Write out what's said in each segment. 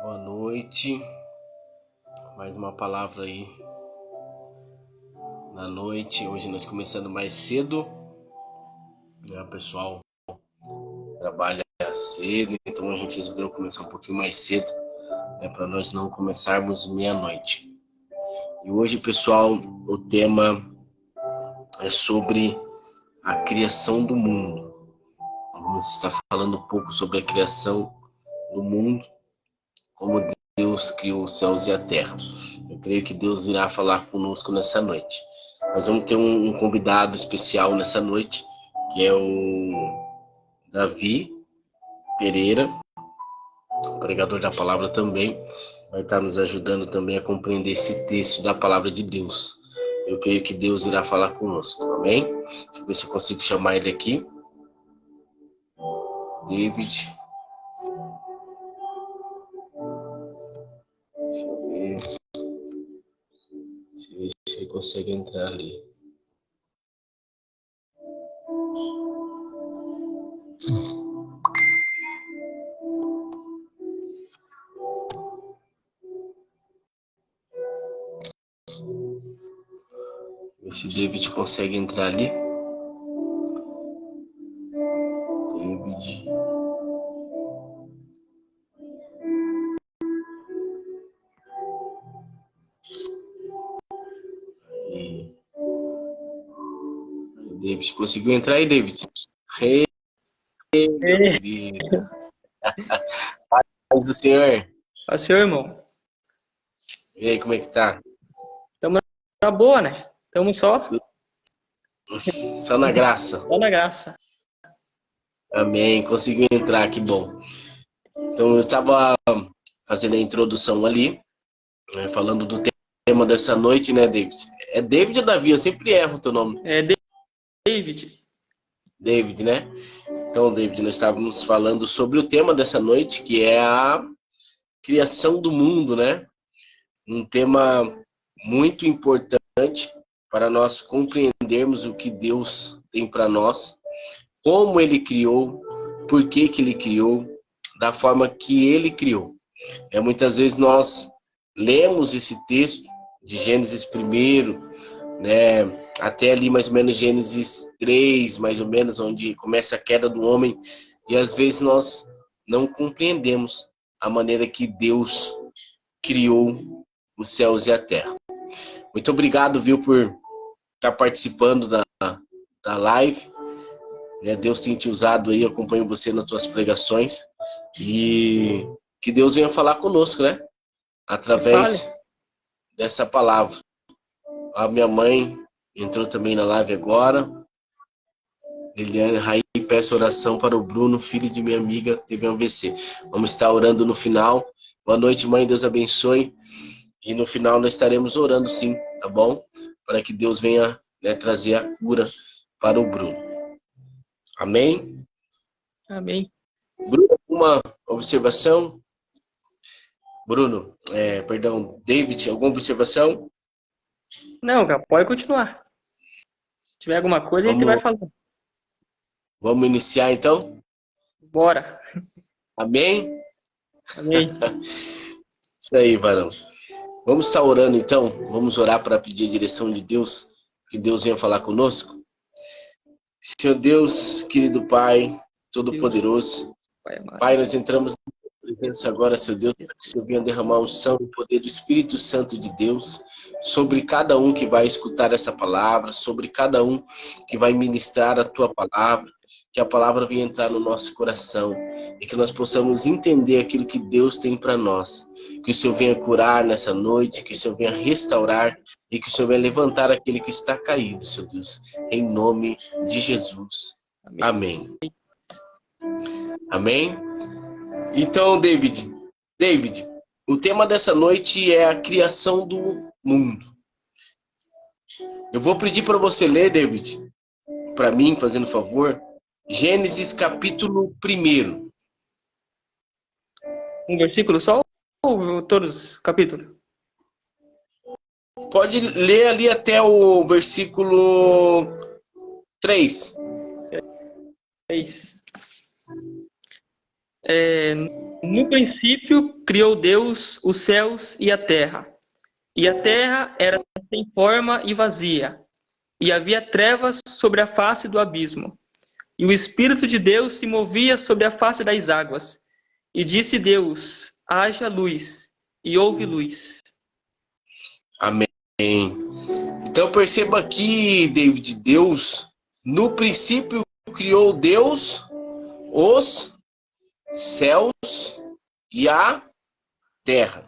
Boa noite, mais uma palavra aí na noite. Hoje nós começando mais cedo, né? O pessoal trabalha cedo, então a gente resolveu começar um pouquinho mais cedo, né? Para nós não começarmos meia-noite. E hoje, pessoal, o tema é sobre a criação do mundo. Vamos estar falando um pouco sobre a criação do mundo, como Deus criou os céus e a terra. Eu creio que Deus irá falar conosco nessa noite. Nós vamos ter um convidado especial nessa noite, que é o Davi Pereira, pregador da palavra também. Vai estar nos ajudando também a compreender esse texto da palavra de Deus. Eu creio que Deus irá falar conosco, amém? Deixa eu ver se eu consigo chamar ele aqui. David. Deixa eu ver se ele consegue entrar ali. Ver se David consegue entrar ali. David. David, conseguiu entrar aí, David? Hey, meu querido. Paz do Senhor. Ó, seu irmão. E aí, como é que tá? Tamo na boa, né? Tamo só Só na graça. na graça. Amém. Conseguiu entrar, que bom. Então, eu estava fazendo a introdução ali, né, falando do tema dessa noite, né, David? É David ou Davi? Eu sempre erro o teu nome. É David. David, né? Então, David, nós estávamos falando sobre o tema dessa noite, que é a criação do mundo, né? Um tema muito importante para nós compreendermos o que Deus tem para nós, como Ele criou, por que Ele criou, da forma que Ele criou. Muitas vezes nós lemos esse texto de Gênesis 1, né, até ali mais ou menos Gênesis 3, mais ou menos, onde começa a queda do homem, e às vezes nós não compreendemos a maneira que Deus criou os céus e a terra. Muito obrigado, viu, por estar participando da live. Deus tem te usado aí, eu acompanho você nas tuas pregações. E que Deus venha falar conosco, né? Através dessa palavra. A minha mãe entrou também na live agora. Liliane Raí, peço oração para o Bruno, filho de minha amiga, teve um AVC. Vamos estar orando no final. Boa noite, mãe, Deus abençoe. E no final nós estaremos orando sim, tá bom? Para que Deus venha, né, trazer a cura para o Bruno. Amém? Amém. Bruno, alguma observação? Bruno, perdão, David, alguma observação? Não, cara, pode continuar. Se tiver alguma coisa, a gente vai falando. Vamos iniciar então? Bora. Amém? Amém. Isso aí, varão. Vamos estar orando então? Vamos orar para pedir a direção de Deus, que Deus venha falar conosco? Senhor Deus, querido Pai, Todo-Poderoso, Pai, nós entramos na presença agora, Senhor Deus, para que o Senhor venha derramar unção e poder do Espírito Santo de Deus sobre cada um que vai escutar essa palavra, sobre cada um que vai ministrar a Tua palavra, que a palavra venha entrar no nosso coração e que nós possamos entender aquilo que Deus tem para nós. Que o Senhor venha curar nessa noite, que o Senhor venha restaurar e que o Senhor venha levantar aquele que está caído, Senhor Deus, em nome de Jesus. Amém. Amém? Então, David, o tema dessa noite é a criação do mundo. Eu vou pedir para você ler, David, para mim, fazendo favor, Gênesis capítulo 1. Um versículo só ou todos os capítulos? Pode ler ali até o versículo 3. No princípio criou Deus os céus e a terra. E a terra era sem forma e vazia, e havia trevas sobre a face do abismo. E o Espírito de Deus se movia sobre a face das águas. E disse Deus: haja luz, e houve luz. Amém. Então perceba aqui, David, Deus, no princípio criou Deus os céus e a terra.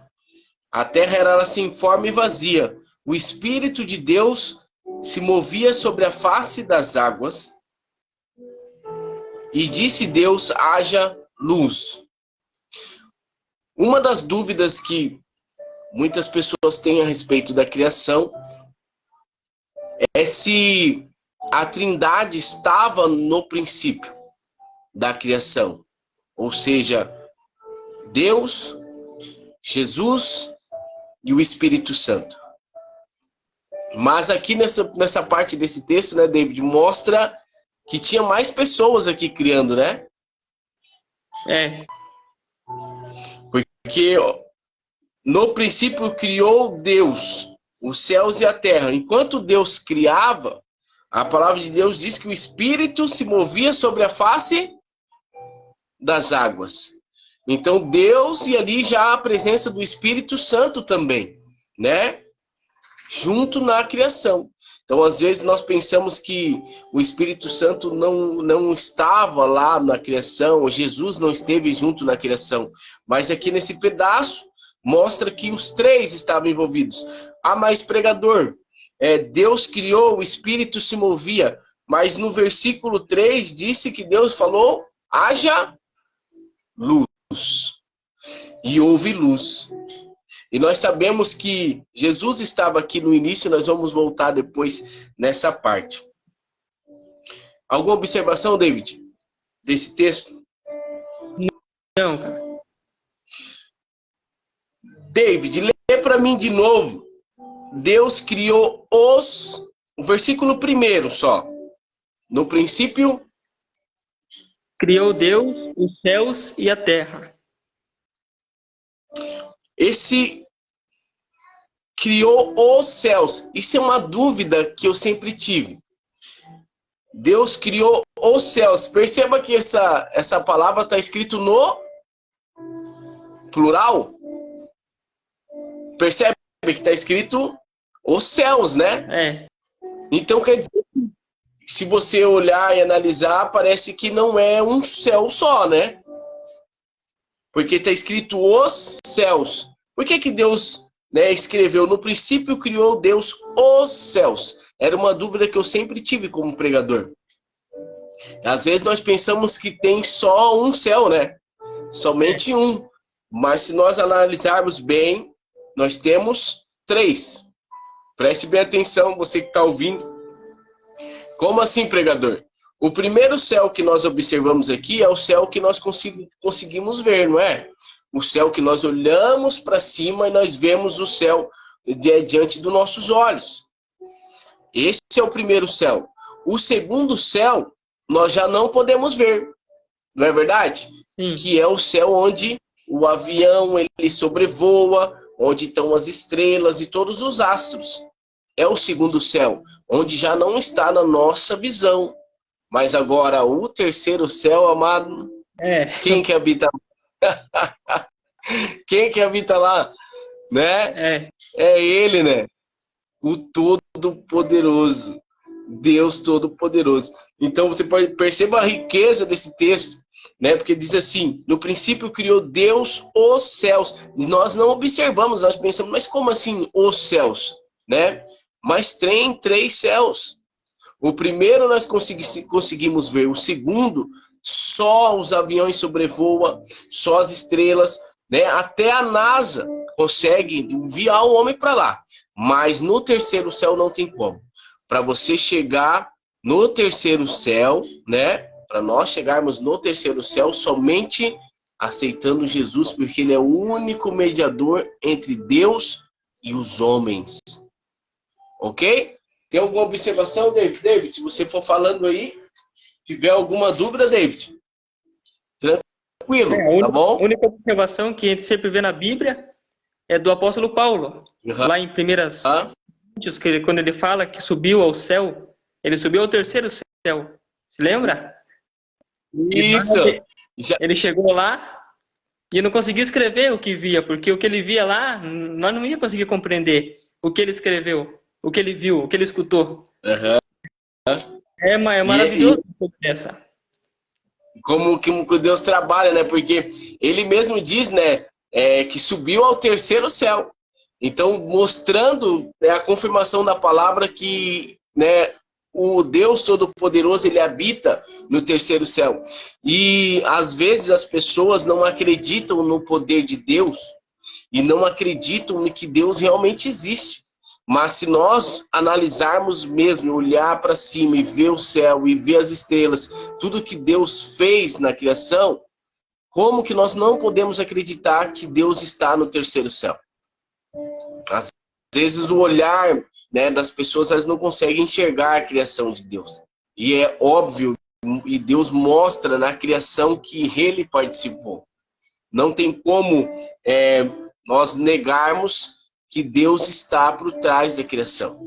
A terra era sem forma e vazia. O Espírito de Deus se movia sobre a face das águas. E disse Deus: haja luz. Uma das dúvidas que muitas pessoas têm a respeito da criação é se a Trindade estava no princípio da criação. Ou seja, Deus, Jesus e o Espírito Santo. Mas aqui nessa parte desse texto, né, David, mostra que tinha mais pessoas aqui criando, né? Porque no princípio criou Deus os céus e a terra. Enquanto Deus criava, a palavra de Deus diz que o Espírito se movia sobre a face das águas. Então Deus, e ali já a presença do Espírito Santo também, né? Junto na criação. Então, às vezes, nós pensamos que o Espírito Santo não estava lá na criação, ou Jesus não esteve junto na criação. Mas aqui nesse pedaço, mostra que os três estavam envolvidos. Ah, mas pregador, Deus criou, o Espírito se movia. Mas no versículo 3, disse que Deus falou, haja luz. E houve luz. E nós sabemos que Jesus estava aqui no início, nós vamos voltar depois nessa parte. Alguma observação, David, desse texto? Não, cara. David, lê para mim de novo. Deus criou o versículo 1 só. No princípio, Criou Deus os céus e a terra. Esse criou os céus. Isso é uma dúvida que eu sempre tive. Deus criou os céus. Perceba que essa palavra está escrito no plural. Percebe que está escrito os céus, né? Então quer dizer, se você olhar e analisar, parece que não é um céu só, né? Porque está escrito os céus. Por que Deus, né, escreveu? No princípio criou Deus os céus. Era uma dúvida que eu sempre tive como pregador. Às vezes nós pensamos que tem só um céu, né? Somente um. Mas se nós analisarmos bem, nós temos 3. Preste bem atenção, você que está ouvindo. Como assim, pregador? O primeiro céu que nós observamos aqui é o céu que nós conseguimos ver, não é? O céu que nós olhamos para cima e nós vemos o céu diante dos nossos olhos. Esse é o primeiro céu. O segundo céu, nós já não podemos ver, não é verdade? Sim. Que é o céu onde o avião ele sobrevoa, onde estão as estrelas e todos os astros. É o segundo céu, onde já não está na nossa visão. Mas agora, o terceiro céu, amado, quem que habita lá? Quem que habita lá? Né? É ele, né? O Todo-Poderoso. Deus Todo-Poderoso. Então, você perceba a riqueza desse texto, né? Porque diz assim, no princípio criou Deus os céus. Nós não observamos, nós pensamos, mas como assim os céus? Né? Mas tem 3 céus. O primeiro nós conseguimos ver, o segundo, só os aviões sobrevoam, só as estrelas, né? Até a NASA consegue enviar o homem para lá. Mas no terceiro céu não tem como. Para você chegar no terceiro céu, né? Para nós chegarmos no terceiro céu, somente aceitando Jesus, porque ele é o único mediador entre Deus e os homens. Ok? Tem alguma observação, David? David, se você for falando aí, tiver alguma dúvida, David? tranquilo, A tá bom? única observação que a gente sempre vê na Bíblia é do apóstolo Paulo. Lá em primeiras Coríntios, quando ele fala que subiu ao céu, ele subiu ao terceiro céu. Se lembra? Isso. Ele chegou lá e não conseguia escrever o que via, porque o que ele via lá, nós não ia conseguir compreender o que ele escreveu, o que ele viu, o que ele escutou. É maravilhoso essa. Como que Deus trabalha, né? Porque ele mesmo diz, né, que subiu ao terceiro céu. Então, mostrando, né, a confirmação da palavra que, né, o Deus Todo-Poderoso, ele habita no terceiro céu. E, às vezes, as pessoas não acreditam no poder de Deus e não acreditam no que Deus realmente existe. Mas se nós analisarmos mesmo, olhar para cima e ver o céu e ver as estrelas, tudo que Deus fez na criação, como que nós não podemos acreditar que Deus está no terceiro céu? Às vezes o olhar, né, das pessoas, elas não conseguem enxergar a criação de Deus. E é óbvio, e Deus mostra na criação que ele participou. Não tem como nós negarmos que Deus está por trás da criação.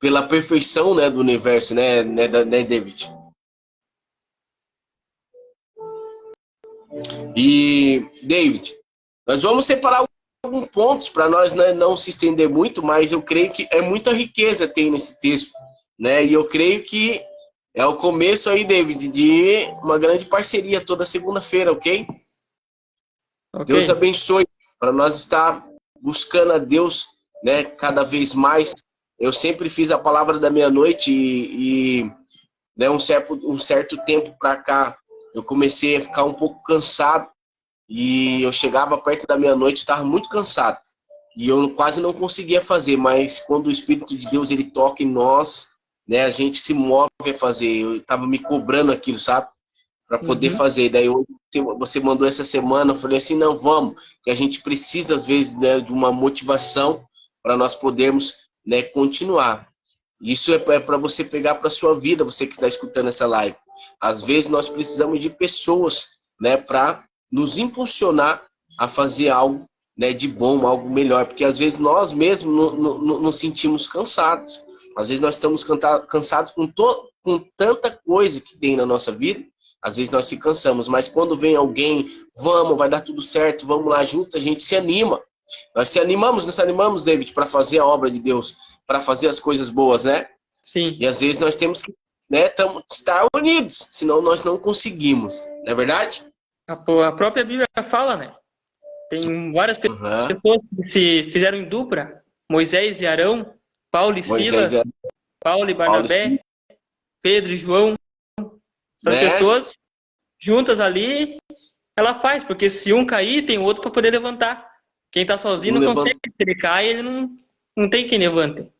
Pela perfeição, né, do universo, né, David? E, David, nós vamos separar alguns pontos para nós, né, não se estender muito, mas eu creio que é muita riqueza tem nesse texto, né? E eu creio que é o começo aí, David, de uma grande parceria toda segunda-feira, ok? Deus abençoe para nós estar buscando a Deus, né, cada vez mais. Eu sempre fiz a palavra da meia-noite e né, um certo tempo para cá eu comecei a ficar um pouco cansado e eu chegava perto da meia-noite, estava muito cansado e eu quase não conseguia fazer, mas quando o Espírito de Deus ele toca em nós, né, a gente se move a fazer. Eu estava me cobrando aquilo, sabe? Para poder fazer. Daí você mandou essa semana, eu falei assim, não, vamos, que a gente precisa às vezes, né, de uma motivação para nós podermos, né, continuar. Isso é para você pegar para sua vida, você que está escutando essa live. Às vezes nós precisamos de pessoas, né, para nos impulsionar a fazer algo, né, de bom, algo melhor, porque às vezes nós mesmos nos sentimos cansados. Às vezes nós estamos cansados com tanta coisa que tem na nossa vida. Às vezes nós se cansamos, mas quando vem alguém, vamos, vai dar tudo certo, vamos lá junto, a gente se anima. Nós se animamos, David, para fazer a obra de Deus, para fazer as coisas boas, né? Sim. E às vezes nós temos que, né, estar unidos, senão nós não conseguimos, não é verdade? A própria Bíblia fala, né? Tem várias pessoas que se fizeram em dupla, Moisés e Arão, Paulo e Silas, Paulo e Barnabé, Pedro e João. As pessoas juntas ali, ela faz, porque se um cair, tem o outro para poder levantar. Quem está sozinho não consegue. Se ele cai, ele não tem quem levante.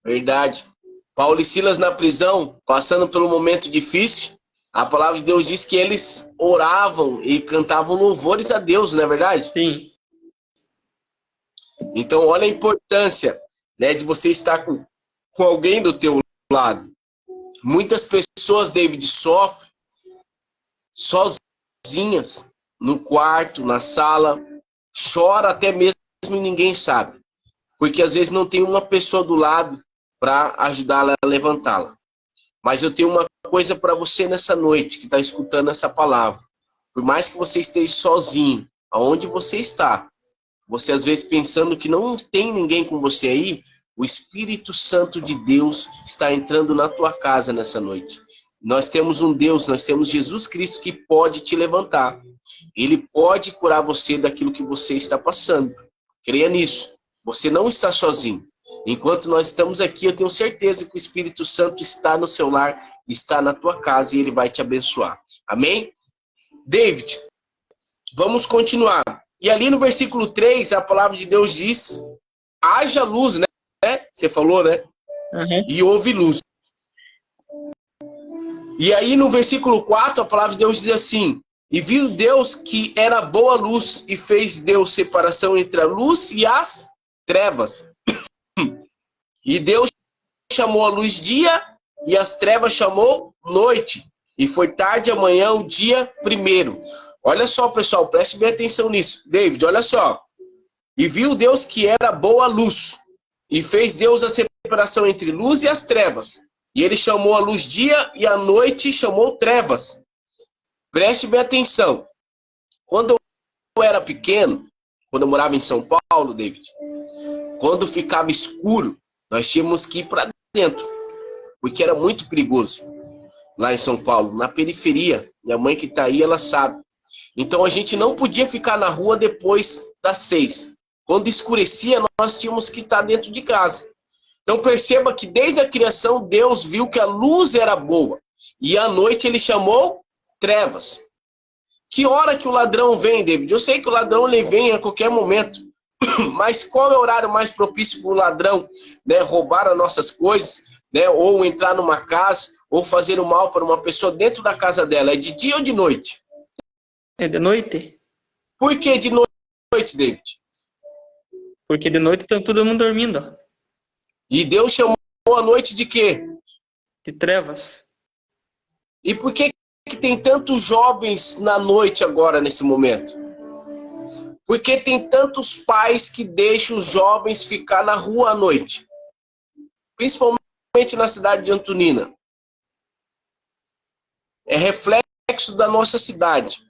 Verdade. Paulo e Silas na prisão, passando por um momento difícil, a palavra de Deus diz que eles oravam e cantavam louvores a Deus, não é verdade? Sim. Então, olha a importância, né, de você estar com alguém do teu lado. Muitas pessoas, David, sofrem sozinhas, no quarto, na sala, chora até mesmo e ninguém sabe. Porque às vezes não tem uma pessoa do lado para ajudá-la a levantá-la. Mas eu tenho uma coisa para você nessa noite, que está escutando essa palavra. Por mais que você esteja sozinho, aonde você está, você às vezes pensando que não tem ninguém com você aí, o Espírito Santo de Deus está entrando na tua casa nessa noite. Nós temos um Deus, nós temos Jesus Cristo que pode te levantar. Ele pode curar você daquilo que você está passando. Creia nisso. Você não está sozinho. Enquanto nós estamos aqui, eu tenho certeza que o Espírito Santo está no seu lar, está na tua casa e ele vai te abençoar. Amém? David, vamos continuar. E ali no versículo 3, a palavra de Deus diz, haja luz, né? Você falou, né? E houve luz. E aí no versículo 4, a palavra de Deus diz assim, e viu Deus que era boa luz e fez Deus separação entre a luz e as trevas. E Deus chamou a luz dia e as trevas chamou noite. E foi tarde amanhã o dia primeiro. Olha só, pessoal, preste bem atenção nisso. David, olha só. E viu Deus que era boa a luz, e fez Deus a separação entre luz e as trevas. E ele chamou a luz dia, e a noite chamou trevas. Preste bem atenção. Quando eu era pequeno, quando eu morava em São Paulo, David, quando ficava escuro, nós tínhamos que ir para dentro, porque era muito perigoso lá em São Paulo, na periferia. Minha mãe que está aí, ela sabe. Então a gente não podia ficar na rua depois das 6. Quando escurecia, nós tínhamos que estar dentro de casa. Então perceba que desde a criação, Deus viu que a luz era boa. E à noite ele chamou trevas. Que hora que o ladrão vem, David? Eu sei que o ladrão ele vem a qualquer momento. Mas qual é o horário mais propício para o ladrão, né, roubar as nossas coisas, né, ou entrar numa casa, ou fazer o mal para uma pessoa dentro da casa dela? É de dia ou de noite? É de noite. Por que de noite, David? Porque de noite está todo mundo dormindo. E Deus chamou a noite de quê? De trevas. E por que tem tantos jovens na noite agora, nesse momento? Porque tem tantos pais que deixam os jovens ficar na rua à noite. Principalmente na cidade de Antonina. É reflexo da nossa cidade.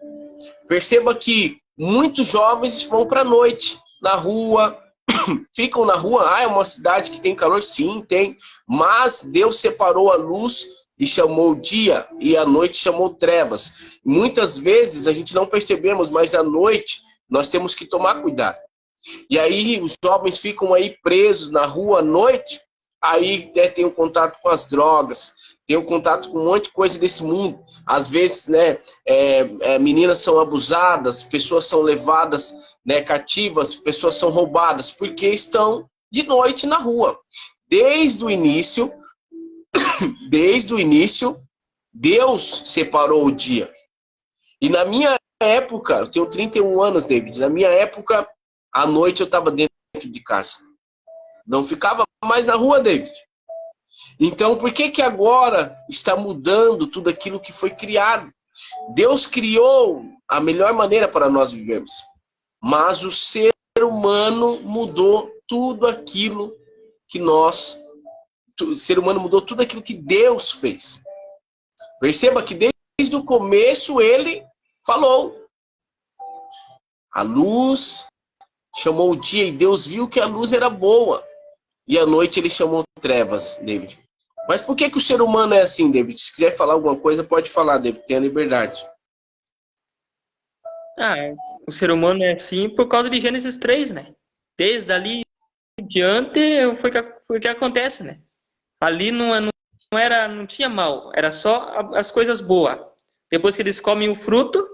Perceba que muitos jovens vão para a noite, na rua, ficam na rua. Ah, é uma cidade que tem calor? Sim, tem. Mas Deus separou a luz e chamou o dia, e a noite chamou trevas. Muitas vezes a gente não percebemos, mas à noite nós temos que tomar cuidado. E aí os jovens ficam aí presos na rua à noite, aí tem o contato com as drogas, tem o contato com um monte de coisa desse mundo. Às vezes, né, meninas são abusadas, pessoas são levadas, né, cativas, pessoas são roubadas, porque estão de noite na rua. Desde o início, Deus separou o dia. E na minha época, eu tenho 31 anos, David, na minha época, à noite eu estava dentro de casa. Não ficava mais na rua, David. Então, por que agora está mudando tudo aquilo que foi criado? Deus criou a melhor maneira para nós vivermos. Mas o ser humano mudou tudo aquilo que o ser humano mudou tudo aquilo que Deus fez. Perceba que desde o começo ele falou. A luz chamou o dia e Deus viu que a luz era boa. E à noite ele chamou trevas, David. Mas por que o ser humano é assim, David? Se quiser falar alguma coisa, pode falar, David. Tenha liberdade. O ser humano é assim por causa de Gênesis 3, né? Desde ali em diante foi o que acontece, né? Ali não tinha mal, era só as coisas boas. Depois que eles comem o fruto,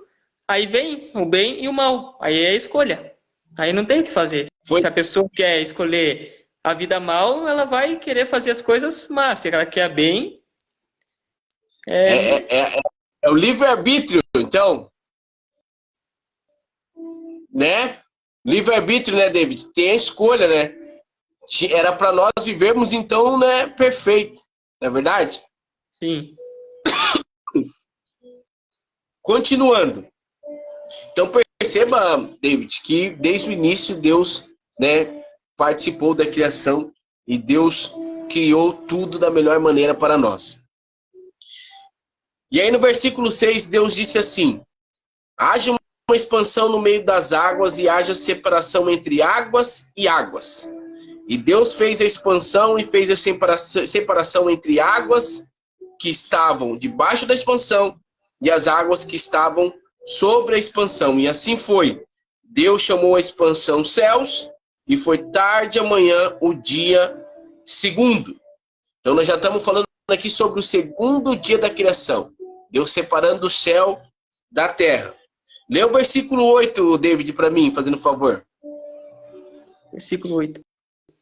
aí vem o bem e o mal. Aí é a escolha. Aí não tem o que fazer. Se a pessoa quer escolher a vida mal, ela vai querer fazer as coisas más. Se ela quer bem... É o livre-arbítrio, então. Né? Livre-arbítrio, né, David? Tem a escolha, né? Era para nós vivermos, então, né, perfeito. Não é verdade? Sim. Continuando. Então, perceba, David, que desde o início Deus, né, participou da criação e Deus criou tudo da melhor maneira para nós. E aí no versículo 6, Deus disse assim: haja uma expansão no meio das águas e haja separação entre águas e águas. E Deus fez a expansão e fez a separação entre águas que estavam debaixo da expansão e as águas que estavam sobre a expansão. E assim foi. Deus chamou a expansão céus e foi tarde amanhã o dia segundo. Então nós já estamos falando aqui sobre o segundo dia da criação. Deus separando o céu da terra. Lê o versículo 8, David, para mim, fazendo favor. Versículo 8.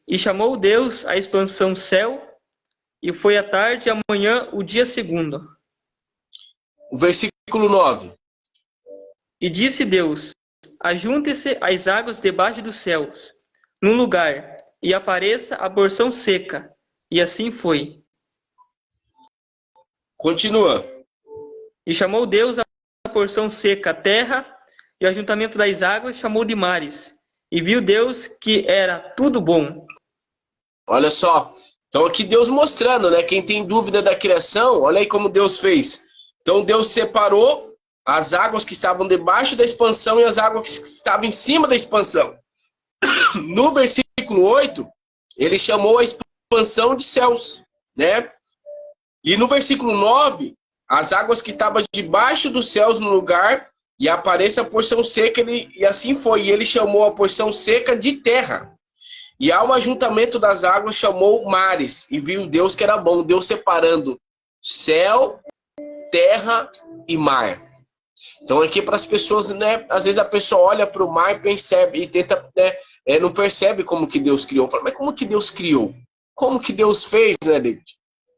E chamou Deus a expansão céu, e foi à tarde e amanhã o dia segundo. O versículo 9. E disse Deus: ajunte-se as águas debaixo dos céus, num lugar, e apareça a porção seca. E assim foi. Continua. E chamou Deus a porção seca a terra, e o ajuntamento das águas chamou de mares. E viu Deus que era tudo bom. Olha só. Então aqui Deus mostrando, né? Quem tem dúvida da criação, olha aí como Deus fez. Então Deus separou as águas que estavam debaixo da expansão e as águas que estavam em cima da expansão. No versículo 8, ele chamou a expansão de céus, né? E no versículo 9, as águas que estavam debaixo dos céus no lugar, e aparece a porção seca, e assim foi. E ele chamou a porção seca de terra. E ao ajuntamento das águas chamou mares, e viu Deus que era bom, Deus separando céu, terra e mar. Então aqui para as pessoas, né, às vezes a pessoa olha para o mar e percebe, e tenta, né, não percebe como que Deus criou. Fala, mas como que Deus criou? Como que Deus fez, né, David?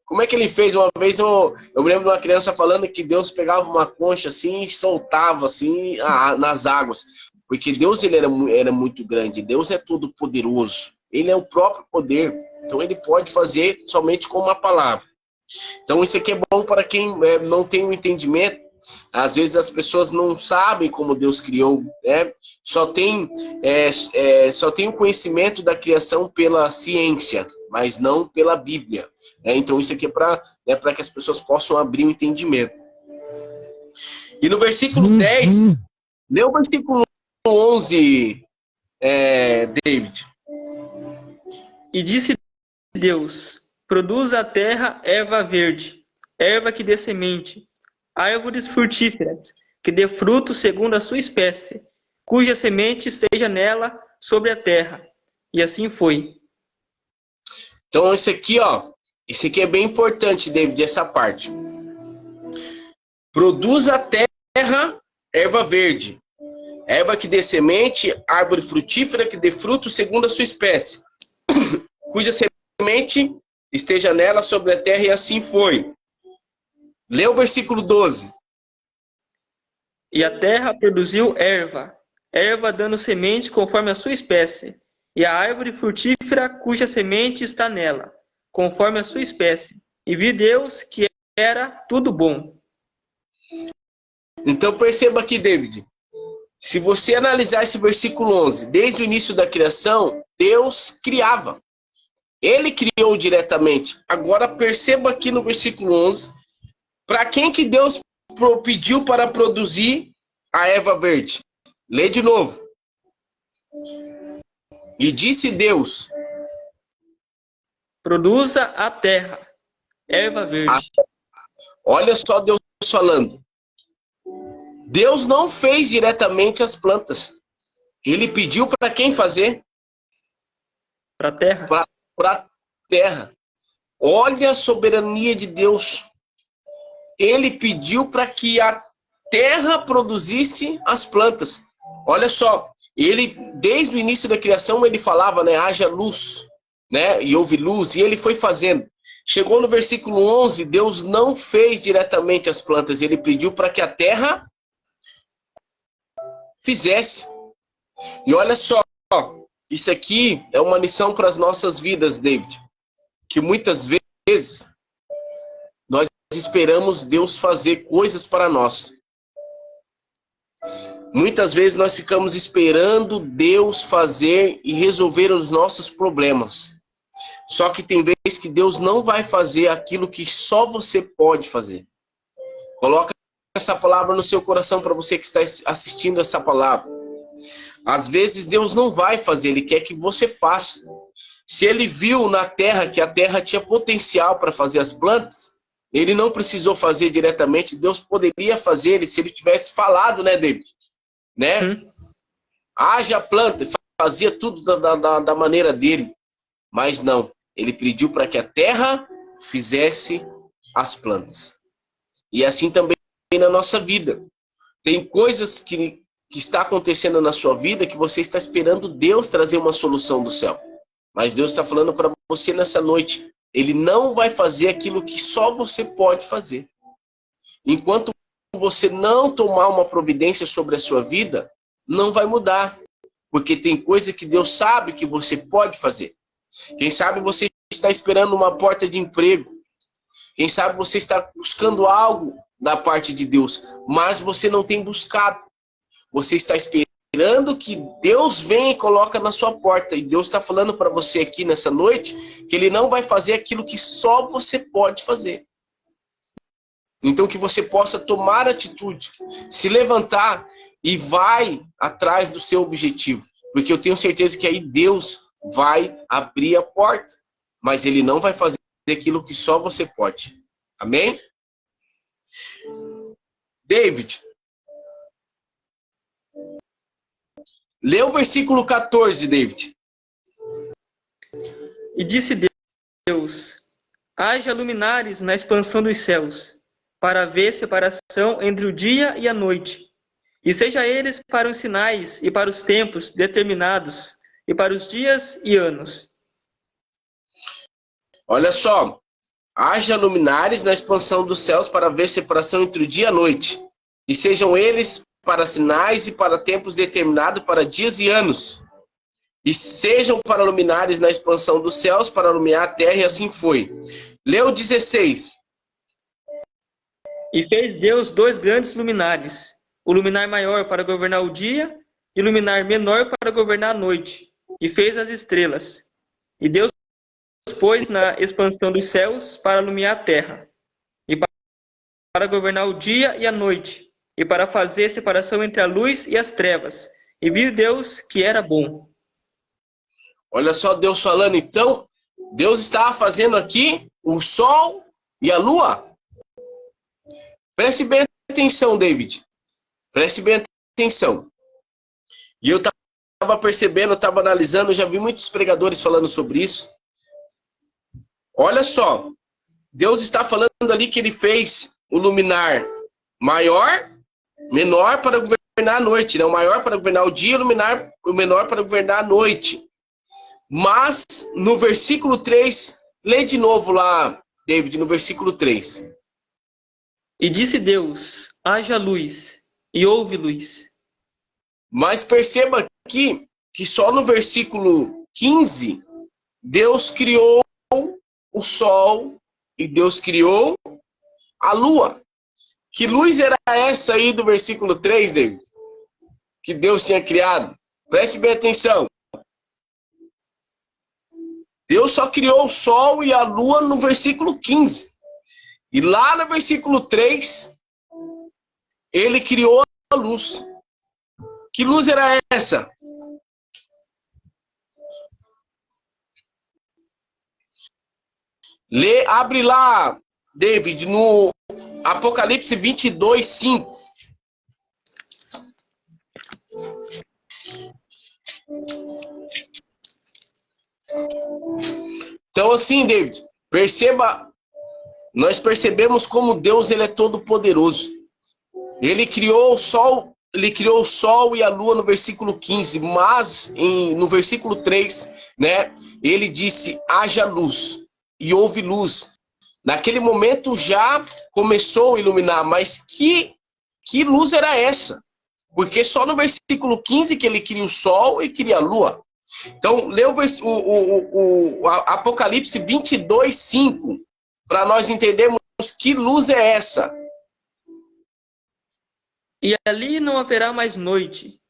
Como é que ele fez? Uma vez eu me lembro de uma criança falando que Deus pegava uma concha assim e soltava assim nas águas. Porque Deus ele era muito grande, Deus é todo poderoso. Ele é o próprio poder, então ele pode fazer somente com uma palavra. Então isso aqui é bom para quem não tem um entendimento. Às vezes as pessoas não sabem como Deus criou, né? Só tem o conhecimento da criação pela ciência, mas não pela Bíblia. Então isso aqui é para que as pessoas possam abrir o entendimento. E no versículo 10, lê o versículo 11, David. E disse Deus, produza a terra erva verde, erva que dê semente, árvores frutíferas, que dê fruto segundo a sua espécie, cuja semente esteja nela sobre a terra. E assim foi. Então isso aqui é bem importante, David, essa parte. Produz a terra erva verde, erva que dê semente, árvore frutífera que dê fruto segundo a sua espécie, cuja semente esteja nela sobre a terra, e assim foi. Lê o versículo 12. E a terra produziu erva, erva dando semente conforme a sua espécie, e a árvore frutífera cuja semente está nela, conforme a sua espécie. E viu Deus que era tudo bom. Então perceba aqui, David, se você analisar esse versículo 11, desde o início da criação, Deus criava. Ele criou diretamente. Agora perceba aqui no versículo 11, para quem que Deus pediu para produzir a erva verde? Lê de novo. E disse Deus: produza a terra, erva verde. Olha só Deus falando. Deus não fez diretamente as plantas. Ele pediu para quem fazer? Para a terra. Para a terra. Olha a soberania de Deus. Ele pediu para que a terra produzisse as plantas. Olha só, ele desde o início da criação ele falava, né, haja luz, né, e houve luz, e ele foi fazendo. Chegou no versículo 11, Deus não fez diretamente as plantas, ele pediu para que a terra fizesse. E olha só, isso aqui é uma lição para as nossas vidas, David, que muitas vezes nós esperamos Deus fazer coisas para nós. Muitas vezes nós ficamos esperando Deus fazer e resolver os nossos problemas. Só que tem vezes que Deus não vai fazer aquilo que só você pode fazer. Coloca essa palavra no seu coração para você que está assistindo essa palavra. Às vezes Deus não vai fazer, Ele quer que você faça. Se Ele viu na terra que a terra tinha potencial para fazer as plantas, Ele não precisou fazer diretamente, Deus poderia fazer se Ele tivesse falado, né, David? Né? Haja planta, fazia tudo da maneira dele. Mas não, Ele pediu para que a terra fizesse as plantas. E assim também na nossa vida. Tem coisas que está acontecendo na sua vida que você está esperando Deus trazer uma solução do céu. Mas Deus está falando para você nessa noite, Ele não vai fazer aquilo que só você pode fazer. Enquanto você não tomar uma providência sobre a sua vida, não vai mudar. Porque tem coisa que Deus sabe que você pode fazer. Quem sabe você está esperando uma porta de emprego. Quem sabe você está buscando algo da parte de Deus, mas você não tem buscado. Você está esperando que Deus venha e coloque na sua porta. E Deus está falando para você aqui nessa noite que Ele não vai fazer aquilo que só você pode fazer. Então que você possa tomar atitude, se levantar e vai atrás do seu objetivo. Porque eu tenho certeza que aí Deus vai abrir a porta. Mas Ele não vai fazer aquilo que só você pode. Amém? David, lê o versículo 14, David. E disse Deus: haja luminares na expansão dos céus, para haver separação entre o dia e a noite, e seja eles para os sinais e para os tempos determinados, e para os dias e anos. Olha só, haja luminares na expansão dos céus para haver separação entre o dia e a noite, e sejam eles para sinais e para tempos determinados, para dias e anos. E sejam para luminares na expansão dos céus, para iluminar a terra, e assim foi. Leu 16. E fez Deus 2 grandes luminares, o luminar maior para governar o dia, e o luminar menor para governar a noite. E fez as estrelas. E Deus pôs na expansão dos céus para iluminar a terra, e para governar o dia e a noite, e para fazer separação entre a luz e as trevas. E viu Deus que era bom. Olha só Deus falando, então, Deus estava fazendo aqui o sol e a lua. Preste bem atenção, David. Preste bem atenção. E eu estava percebendo, eu estava analisando, eu já vi muitos pregadores falando sobre isso. Olha só, Deus está falando ali que Ele fez o luminar maior, menor para governar a noite, né? O maior para governar o dia, o menor para governar a noite. Mas, no versículo 3, lê de novo lá, David, no versículo 3. E disse Deus: haja luz, e houve luz. Mas perceba aqui que só no versículo 15, Deus criou o sol e Deus criou a lua. Que luz era essa aí do versículo 3, David? Que Deus tinha criado? Preste bem atenção. Deus só criou o sol e a lua no versículo 15. E lá no versículo 3, Ele criou a luz. Que luz era essa? Abre lá, David, no Apocalipse 22, 5. Então assim, David, perceba, nós percebemos como Deus ele é todo poderoso. Ele criou o sol e a lua no versículo 15, mas no versículo 3, né, ele disse: haja luz, e houve luz. Naquele momento já começou a iluminar, mas que luz era essa? Porque só no versículo 15 que ele cria o sol e cria a lua. Então, lê o Apocalipse 22, 5, para nós entendermos que luz é essa. E ali não haverá mais noite,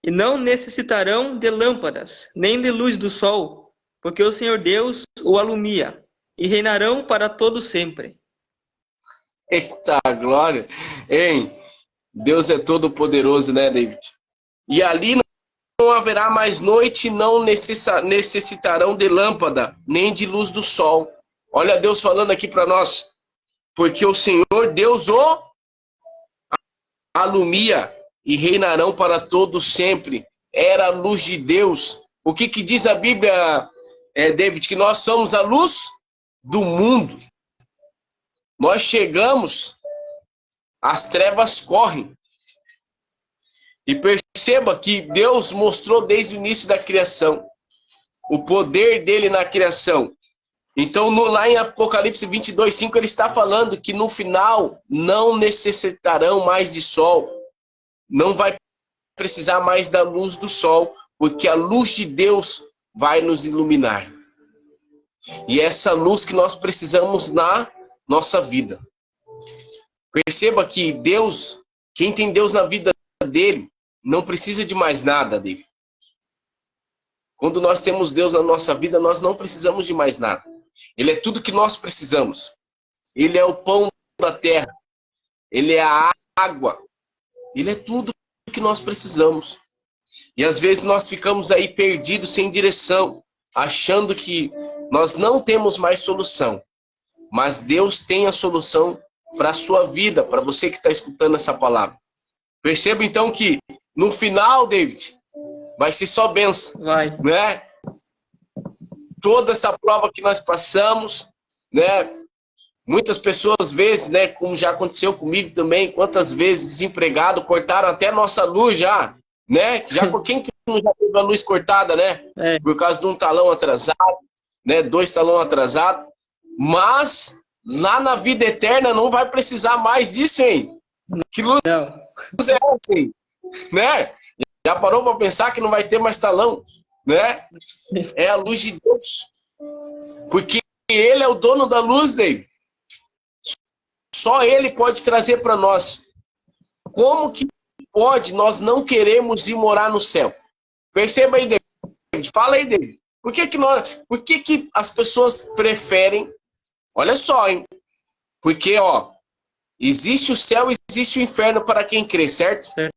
e não necessitarão de lâmpadas, nem de luz do sol, porque o Senhor Deus o alumia, e reinarão para todo sempre. Eita glória! Hein? Deus é todo poderoso, né, David? E ali não haverá mais noite, não necessitarão de lâmpada, nem de luz do sol. Olha Deus falando aqui para nós. Porque o Senhor Deus o alumia e reinarão para todo sempre. Era a luz de Deus. O que diz a Bíblia, David? Que nós somos a luz do mundo. Nós chegamos, as trevas correm. E perceba que Deus mostrou desde o início da criação o poder dele na criação. Então, lá em Apocalipse 22, 5, ele está falando que no final não necessitarão mais de sol. Não vai precisar mais da luz do sol, porque a luz de Deus vai nos iluminar. E é essa luz que nós precisamos na nossa vida. Perceba que Deus, quem tem Deus na vida dele, não precisa de mais nada, David. Quando nós temos Deus na nossa vida, nós não precisamos de mais nada. Ele é tudo que nós precisamos. Ele é o pão da terra. Ele é a água. Ele é tudo que nós precisamos. E às vezes nós ficamos aí perdidos, sem direção, achando que nós não temos mais solução. Mas Deus tem a solução para a sua vida, para você que está escutando essa palavra. Perceba então que no final, David, vai ser só bênção. Vai. Né? Toda essa prova que nós passamos, né? Muitas pessoas, às vezes, né, como já aconteceu comigo também, quantas vezes desempregado, cortaram até a nossa luz já, né? Já quem que não já teve a luz cortada, né? Por causa de um talão atrasado, né? 2 talões atrasados. Mas lá na vida eterna não vai precisar mais disso, hein? Que luz é essa, hein? Né? Já parou para pensar que não vai ter mais talão, né? É a luz de Deus. Porque Ele é o dono da luz, David. Só Ele pode trazer para nós. Como que pode nós não queremos ir morar no céu? Perceba aí, David. Fala aí, David. Por que as pessoas preferem... Olha só, hein? Porque, ó, existe o céu e existe o inferno para quem crê, certo? Certo.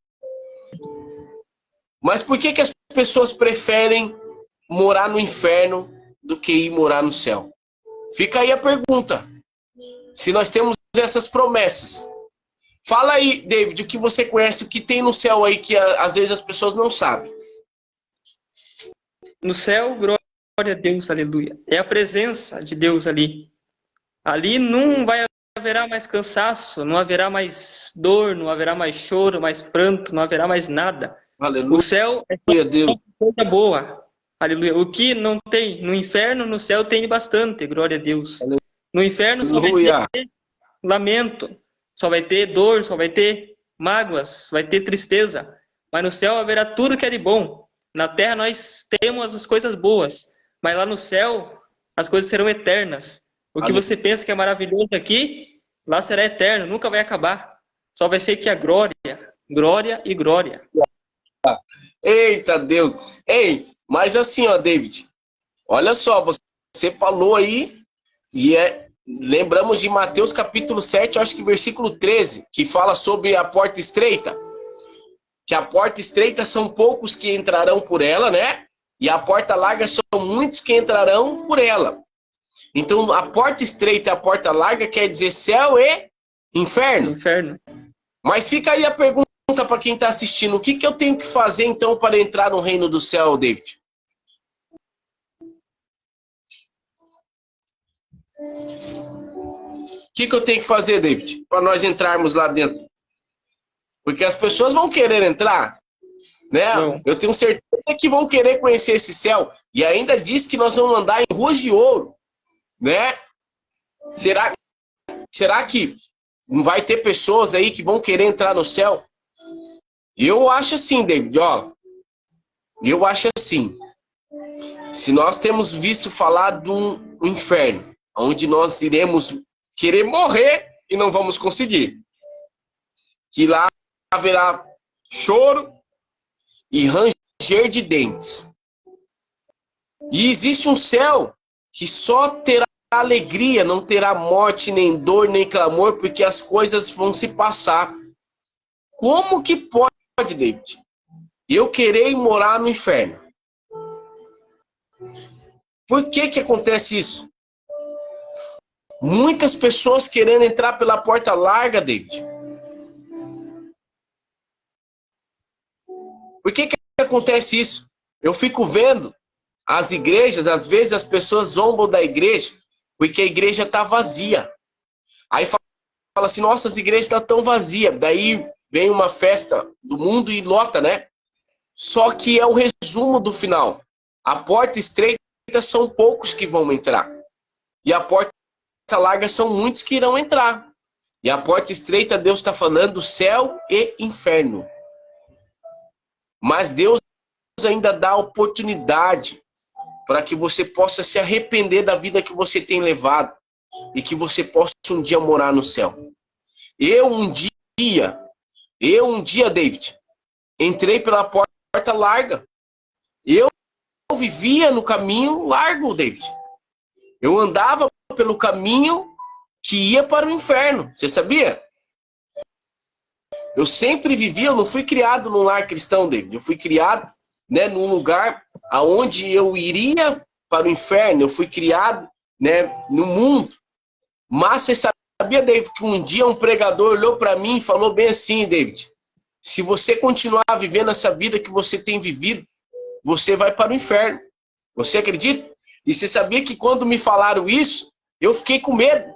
Mas por que as pessoas preferem morar no inferno do que ir morar no céu? Fica aí a pergunta. Se nós temos essas promessas. Fala aí, David, o que você conhece, o que tem no céu aí que às vezes as pessoas não sabem. No céu, glória a Deus, aleluia. É a presença de Deus ali. Ali não vai haverá mais cansaço, não haverá mais dor, não haverá mais choro, mais pranto, não haverá mais nada. Aleluia. O céu é coisa boa. Aleluia. O que não tem no inferno, no céu tem bastante, glória a Deus. Aleluia. No inferno só vai ter lamento, só vai ter dor, só vai ter mágoas, vai ter tristeza. Mas no céu haverá tudo que é de bom. Na terra nós temos as coisas boas, mas lá no céu as coisas serão eternas. O que você pensa que é maravilhoso aqui, lá será eterno, nunca vai acabar. Só vai ser que a glória, glória e glória. Eita Deus! Ei, mas assim, ó, David, olha só, você falou aí, e lembramos de Mateus capítulo 7, acho que versículo 13, que fala sobre a porta estreita. Que a porta estreita são poucos que entrarão por ela, né? E a porta larga são muitos que entrarão por ela. Então, a porta estreita e a porta larga quer dizer céu e inferno. Inferno. Mas fica aí a pergunta para quem está assistindo. O que eu tenho que fazer, então, para entrar no reino do céu, David? O que eu tenho que fazer, David, para nós entrarmos lá dentro? Porque as pessoas vão querer entrar, né? Não. Eu tenho certeza que vão querer conhecer esse céu. E ainda diz que nós vamos andar em ruas de ouro, né? Será que não vai ter pessoas aí que vão querer entrar no céu? Eu acho assim, David, ó. Eu acho assim. Se nós temos visto falar do inferno, onde nós iremos querer morrer e não vamos conseguir. Que lá haverá choro e ranger de dentes. E existe um céu que só terá alegria, não terá morte, nem dor, nem clamor, porque as coisas vão se passar. Como que pode, David, eu querer morar no inferno? Por que acontece isso? Muitas pessoas querendo entrar pela porta larga, David. Por que acontece isso? Eu fico vendo as igrejas, às vezes as pessoas zombam da igreja, porque a igreja está vazia. Aí fala assim, nossa, as igrejas estão tão vazias. Daí vem uma festa do mundo e lota, né? Só que é o resumo do final. A porta estreita são poucos que vão entrar. E a porta larga são muitos que irão entrar. E a porta estreita, Deus está falando céu e inferno. Mas Deus ainda dá oportunidade para que você possa se arrepender da vida que você tem levado e que você possa um dia morar no céu. Eu um dia, David, entrei pela porta larga. Eu vivia no caminho largo, David. Eu andava pelo caminho que ia para o inferno. Você sabia? Eu sempre vivia, eu não fui criado num lar cristão, David. Eu fui criado, né, num lugar aonde eu iria para o inferno. Eu fui criado, né, no mundo. Mas você sabia, David, que um dia um pregador olhou para mim e falou bem assim, David: se você continuar vivendo essa vida que você tem vivido, você vai para o inferno. Você acredita? E você sabia que quando me falaram isso, eu fiquei com medo.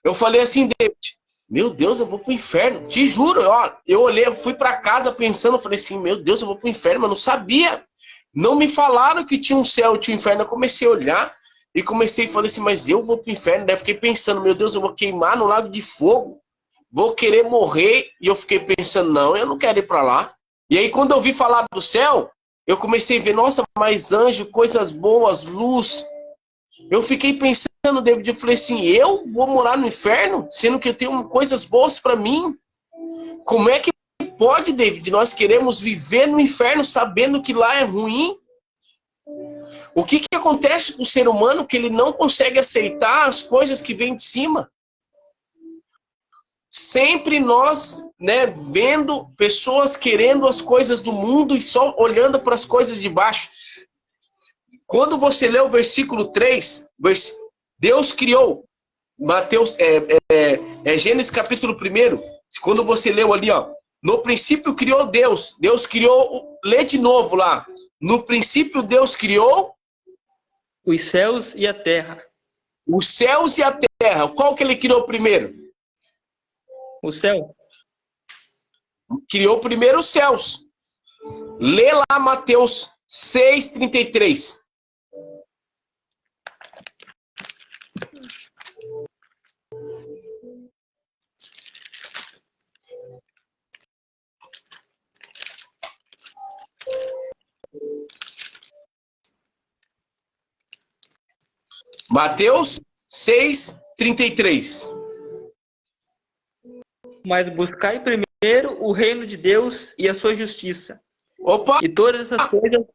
Eu falei assim, David, meu Deus, eu vou pro inferno. Te juro, ó, eu olhei, eu fui para casa pensando, eu falei assim, meu Deus, eu vou pro inferno, mas não sabia. Não me falaram que tinha um céu e tinha um inferno. Eu comecei a olhar e falei assim, mas eu vou pro inferno. Daí eu fiquei pensando, meu Deus, eu vou queimar no lago de fogo, vou querer morrer. E eu fiquei pensando, não, eu não quero ir para lá. E aí quando eu vi falar do céu, eu comecei a ver, nossa, mais anjo, coisas boas, luz. Eu fiquei pensando, David, eu falei assim, eu vou morar no inferno, sendo que eu tenho coisas boas para mim? Como é que pode, David, nós queremos viver no inferno sabendo que lá é ruim? O que acontece com o ser humano que ele não consegue aceitar as coisas que vêm de cima? Sempre nós, né, vendo pessoas querendo as coisas do mundo e só olhando para as coisas de baixo. Quando você lê o versículo 3, Deus criou, Gênesis capítulo 1, quando você leu ali, ó, no princípio criou Deus criou, lê de novo lá, no princípio Deus criou os céus e a terra. Os céus e a terra. Qual que ele criou primeiro? O céu. Criou primeiro os céus. Lê lá Mateus 6:33. Mateus 6:33. Mas buscai primeiro o reino de Deus e a sua justiça. Opa! E todas essas coisas...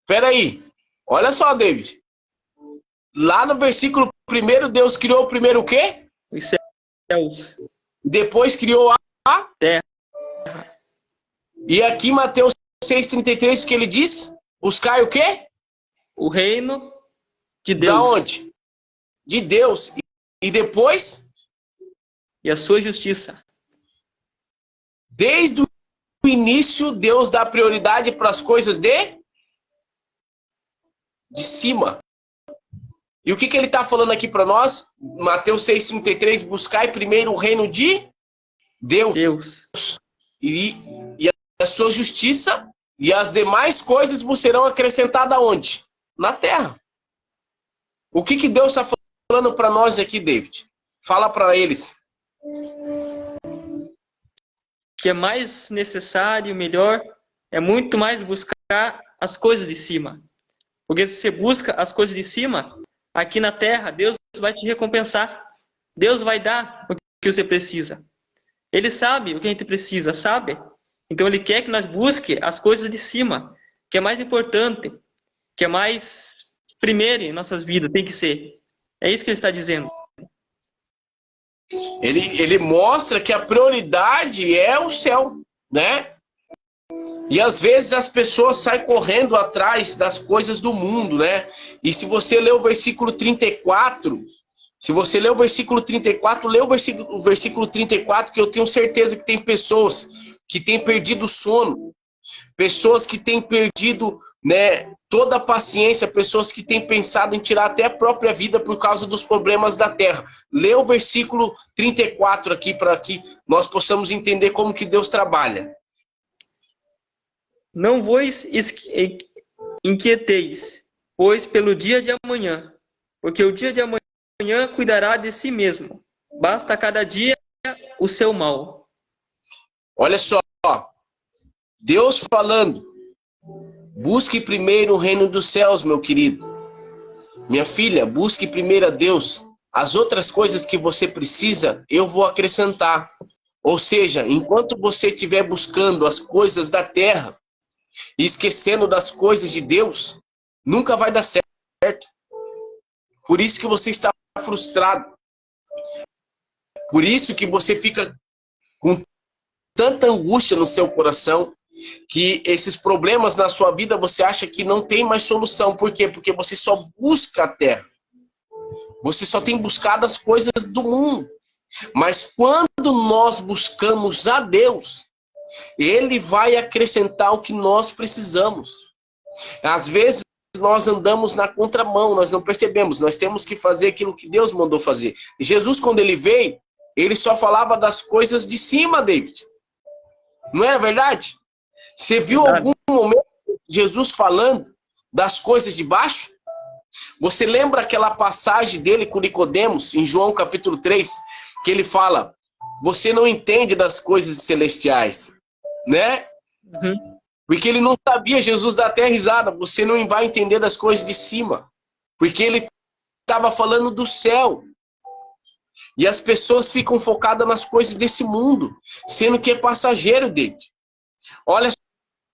Peraí. Olha só, David. Lá no versículo 1, Deus criou primeiro o quê? Os céus. Depois criou a terra. E aqui Mateus 6:33, o que ele diz? Buscai o quê? O reino de Deus. Da onde? De Deus. E depois? E a sua justiça. Desde o início, Deus dá prioridade para as coisas de cima. E o que ele está falando aqui para nós? Mateus 6:33, buscai primeiro o reino de Deus. E a sua justiça, e as demais coisas vos serão acrescentadas aonde? Na terra. O que Deus está falando para nós aqui, David? Fala para eles. Que é mais necessário, melhor, é muito mais buscar as coisas de cima. Porque se você busca as coisas de cima, aqui na terra, Deus vai te recompensar. Deus vai dar o que você precisa. Ele sabe o que a gente precisa, sabe? Então Ele quer que nós busquemos as coisas de cima, que é mais importante, que é mais primeiro em nossas vidas, tem que ser. É isso que Ele está dizendo. Ele mostra que a prioridade é o céu, né? E às vezes as pessoas saem correndo atrás das coisas do mundo, né? E se você ler o versículo 34, lê o versículo 34, que eu tenho certeza que tem pessoas que têm perdido o sono, pessoas que têm perdido, né, toda a paciência, pessoas que têm pensado em tirar até a própria vida por causa dos problemas da terra. Lê o versículo 34 aqui para que nós possamos entender como que Deus trabalha. Não vos inquieteis, pois pelo dia de amanhã, porque o dia de amanhã cuidará de si mesmo. Basta cada dia o seu mal. Olha só, Deus falando, busque primeiro o reino dos céus, meu querido. Minha filha, busque primeiro a Deus. as outras coisas que você precisa, eu vou acrescentar. Ou seja, enquanto você estiver buscando as coisas da terra e esquecendo das coisas de Deus, nunca vai dar certo. Por isso que você está frustrado. Por isso que você fica com tanta angústia no seu coração, que esses problemas na sua vida você acha que não tem mais solução. Por quê? Porque você só busca a terra. Você só tem buscado as coisas do mundo. Mas quando nós buscamos a Deus, Ele vai acrescentar o que nós precisamos. Às vezes nós andamos na contramão, nós não percebemos, nós temos que fazer aquilo que Deus mandou fazer. Jesus, quando Ele veio, Ele só falava das coisas de cima, David. Não é verdade? Você viu algum momento Jesus falando das coisas de baixo? Você lembra aquela passagem dele com Nicodemos, em João capítulo 3, que ele fala, você não entende das coisas celestiais, né? Uhum. Porque ele não sabia, Jesus dá até risada, você não vai entender das coisas de cima, porque ele estava falando do céu. E as pessoas ficam focadas nas coisas desse mundo, sendo que é passageiro, David. Olha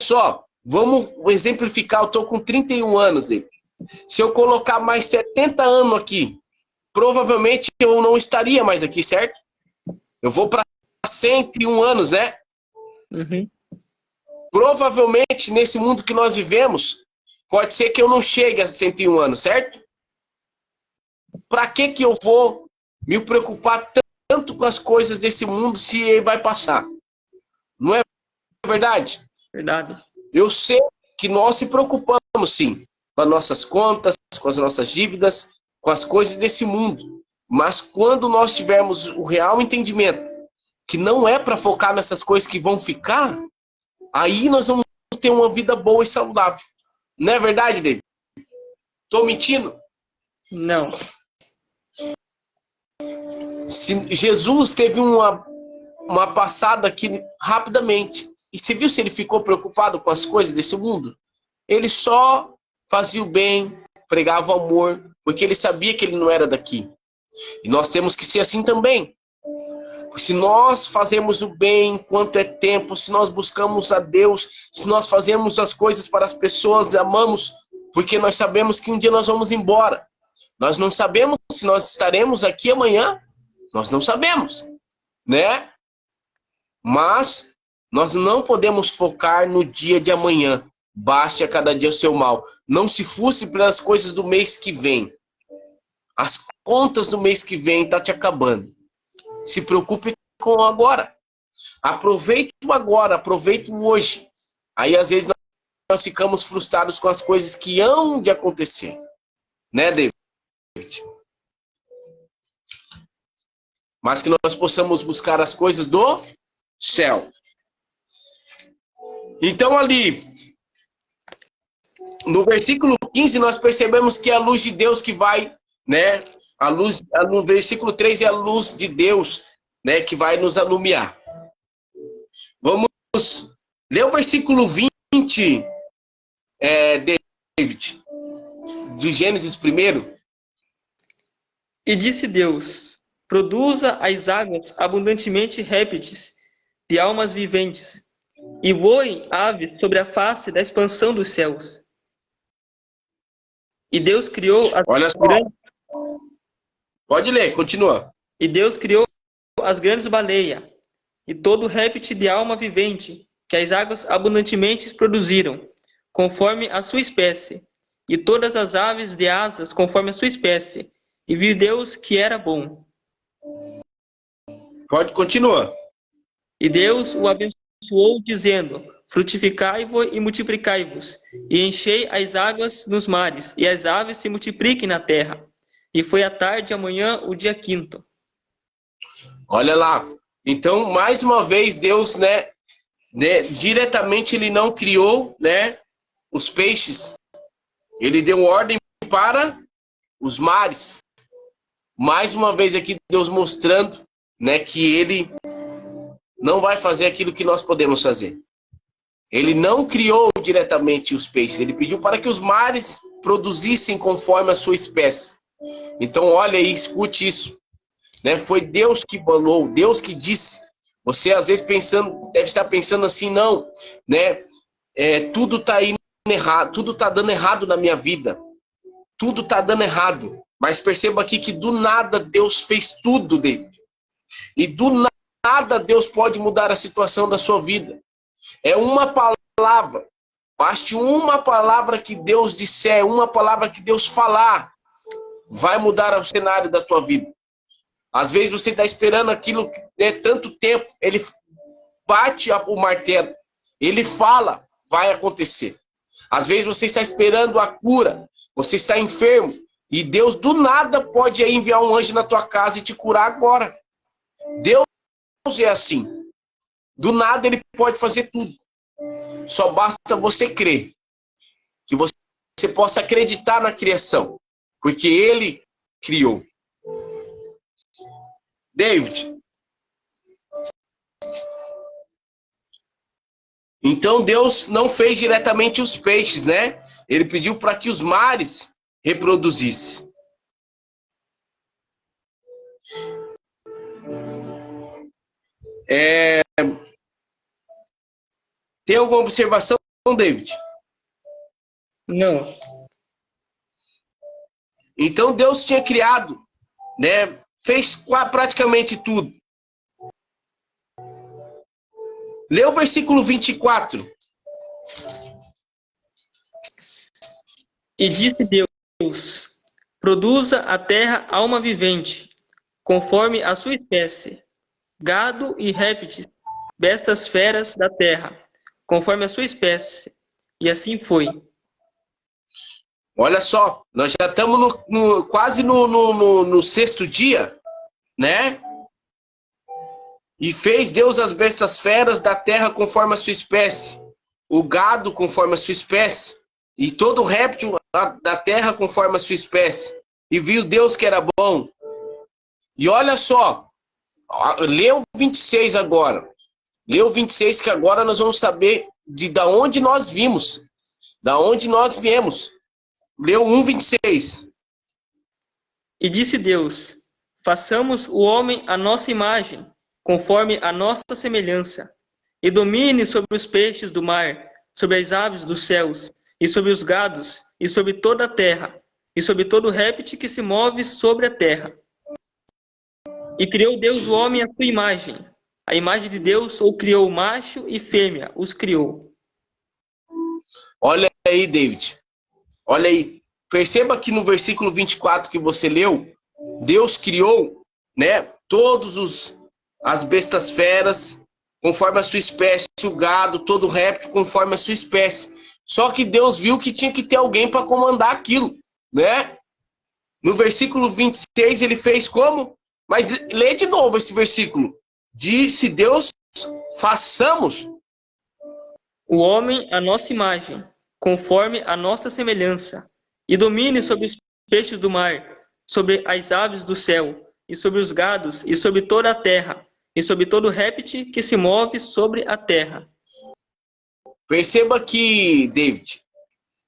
só, vamos exemplificar, eu estou com 31 anos, David. Se eu colocar mais 70 anos aqui, provavelmente eu não estaria mais aqui, certo? Eu vou para 101 anos, né? Uhum. Provavelmente, nesse mundo que nós vivemos, pode ser que eu não chegue a 101 anos, certo? Para que eu vou me preocupar tanto com as coisas desse mundo se ele vai passar? Não é verdade? Verdade. Eu sei que nós se preocupamos, sim, com as nossas contas, com as nossas dívidas, com as coisas desse mundo. Mas quando nós tivermos o real entendimento que não é para focar nessas coisas que vão ficar, aí nós vamos ter uma vida boa e saudável. Não é verdade, David? Estou mentindo? Não. Jesus teve uma passada aqui rapidamente. E você viu se ele ficou preocupado com as coisas desse mundo? Ele só fazia o bem, pregava o amor, porque ele sabia que ele não era daqui. E nós temos que ser assim também. Se nós fazemos o bem enquanto é tempo, se nós buscamos a Deus, se nós fazemos as coisas para as pessoas, amamos, porque nós sabemos que um dia nós vamos embora. Nós não sabemos se nós estaremos aqui amanhã, nós não sabemos, né? Mas nós não podemos focar no dia de amanhã. Baste a cada dia o seu mal. Não se frustre pelas coisas do mês que vem. As contas do mês que vem estão te acabando. Se preocupe com agora. Aproveite o agora, aproveite o hoje. Aí às vezes nós ficamos frustrados com as coisas que hão de acontecer. Né, David? Mas que nós possamos buscar as coisas do céu. Então ali, no versículo 15, nós percebemos que é a luz de Deus que vai, né? No versículo 3 é a luz de Deus, né? Que vai nos alumiar. Vamos ler o versículo 20, David, de Gênesis primeiro. E disse Deus, produza as águas abundantemente répteis de almas viventes, e voem aves sobre a face da expansão dos céus. E Deus criou as Olha só. grandes... Pode ler, continua. E Deus criou as grandes baleias, e todo réptil de alma vivente, que as águas abundantemente produziram, conforme a sua espécie, e todas as aves de asas, conforme a sua espécie. E viu Deus que era bom. Pode, continua. E Deus o abençoou, dizendo, frutificai-vos e multiplicai-vos, e enchei as águas nos mares, e as aves se multipliquem na terra. E foi à tarde e amanhã o dia 5º. Olha lá. Então, mais uma vez, Deus, né, diretamente ele não criou, né, os peixes. Ele deu ordem para os mares. Mais uma vez aqui, Deus mostrando, né, que ele não vai fazer aquilo que nós podemos fazer. Ele não criou diretamente os peixes. Ele pediu para que os mares produzissem conforme a sua espécie. Então olha aí, escute isso, né? Foi Deus que falou, Deus que disse. Você às vezes deve estar pensando assim, não, né? Tudo está indo errado, tudo está dando errado na minha vida, tudo está dando errado. Mas perceba aqui que do nada Deus fez tudo, David. E do nada Deus pode mudar a situação da sua vida. É uma palavra. Baste uma palavra que Deus disser, uma palavra que Deus falar, vai mudar o cenário da tua vida. Às vezes você está esperando aquilo tanto tempo, ele bate o martelo, ele fala, vai acontecer. Às vezes você está esperando a cura, você está enfermo, e Deus do nada pode enviar um anjo na tua casa e te curar agora. Deus é assim. Do nada ele pode fazer tudo. Só basta você crer. Que você possa acreditar na criação. Porque ele criou. David. Então Deus não fez diretamente os peixes, né? Ele pediu para que os mares reproduzissem. Tem alguma observação, David? Não. Então Deus tinha criado, né? Fez praticamente tudo. Lê o versículo 24. E disse Deus: produza a terra alma vivente, conforme a sua espécie, gado e répteis, bestas feras da terra, conforme a sua espécie. E assim foi. Olha só, nós já estamos quase no sexto dia, né? E fez Deus as bestas feras da terra conforme a sua espécie, o gado conforme a sua espécie, e todo réptil da terra conforme a sua espécie. E viu Deus que era bom. E olha só, lê o 26 agora. Lê o 26 que agora nós vamos saber da onde nós vimos, da onde nós viemos. Lê o 1:26. E disse Deus: façamos o homem à nossa imagem, conforme a nossa semelhança, e domine sobre os peixes do mar, sobre as aves dos céus, e sobre os gados, e sobre toda a terra, e sobre todo réptil que se move sobre a terra. E criou Deus o homem à sua imagem. A imagem de Deus o criou, macho e fêmea os criou. Olha aí, David. Olha aí. Perceba que no versículo 24 que você leu, Deus criou, né, todos as bestas feras conforme a sua espécie, o gado, todo réptil conforme a sua espécie. Só que Deus viu que tinha que ter alguém para comandar aquilo, né? No versículo 26 ele fez como? Mas lê de novo esse versículo. Disse Deus: façamos o homem à nossa imagem, conforme a nossa semelhança, e domine sobre os peixes do mar, sobre as aves do céu, e sobre os gados, e sobre toda a terra, e sobre todo réptil que se move sobre a terra. Perceba que, David,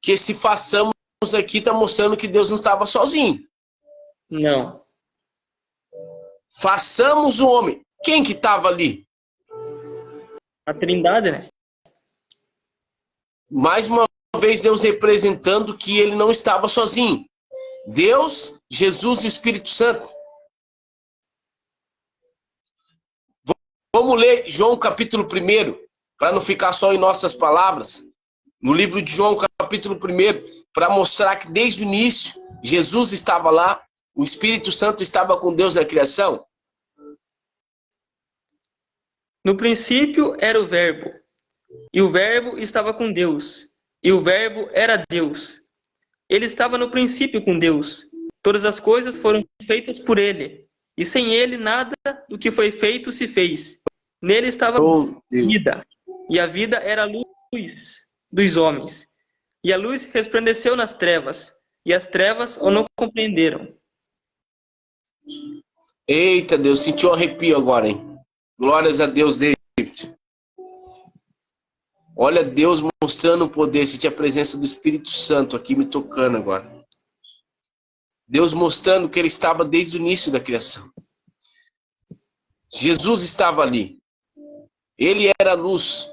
que esse façamos aqui está mostrando que Deus não estava sozinho. Não. Façamos o homem. Quem que estava ali? A Trindade, né? Mais uma vez Deus representando que ele não estava sozinho. Deus, Jesus e o Espírito Santo. Vamos ler João capítulo 1, para não ficar só em nossas palavras. No livro de João capítulo 1, para mostrar que desde o início Jesus estava lá, o Espírito Santo estava com Deus na criação. No princípio era o Verbo, e o Verbo estava com Deus, e o Verbo era Deus. Ele estava no princípio com Deus. Todas as coisas foram feitas por ele, e sem ele nada do que foi feito se fez. Nele estava a vida, e a vida era a luz dos homens. E a luz resplandeceu nas trevas, e as trevas o não compreenderam. Eita Deus, senti um arrepio agora, hein? Glórias a Deus, David. Olha Deus mostrando o poder, senti a presença do Espírito Santo aqui me tocando agora. Deus mostrando que ele estava desde o início da criação. Jesus estava ali. Ele era a luz.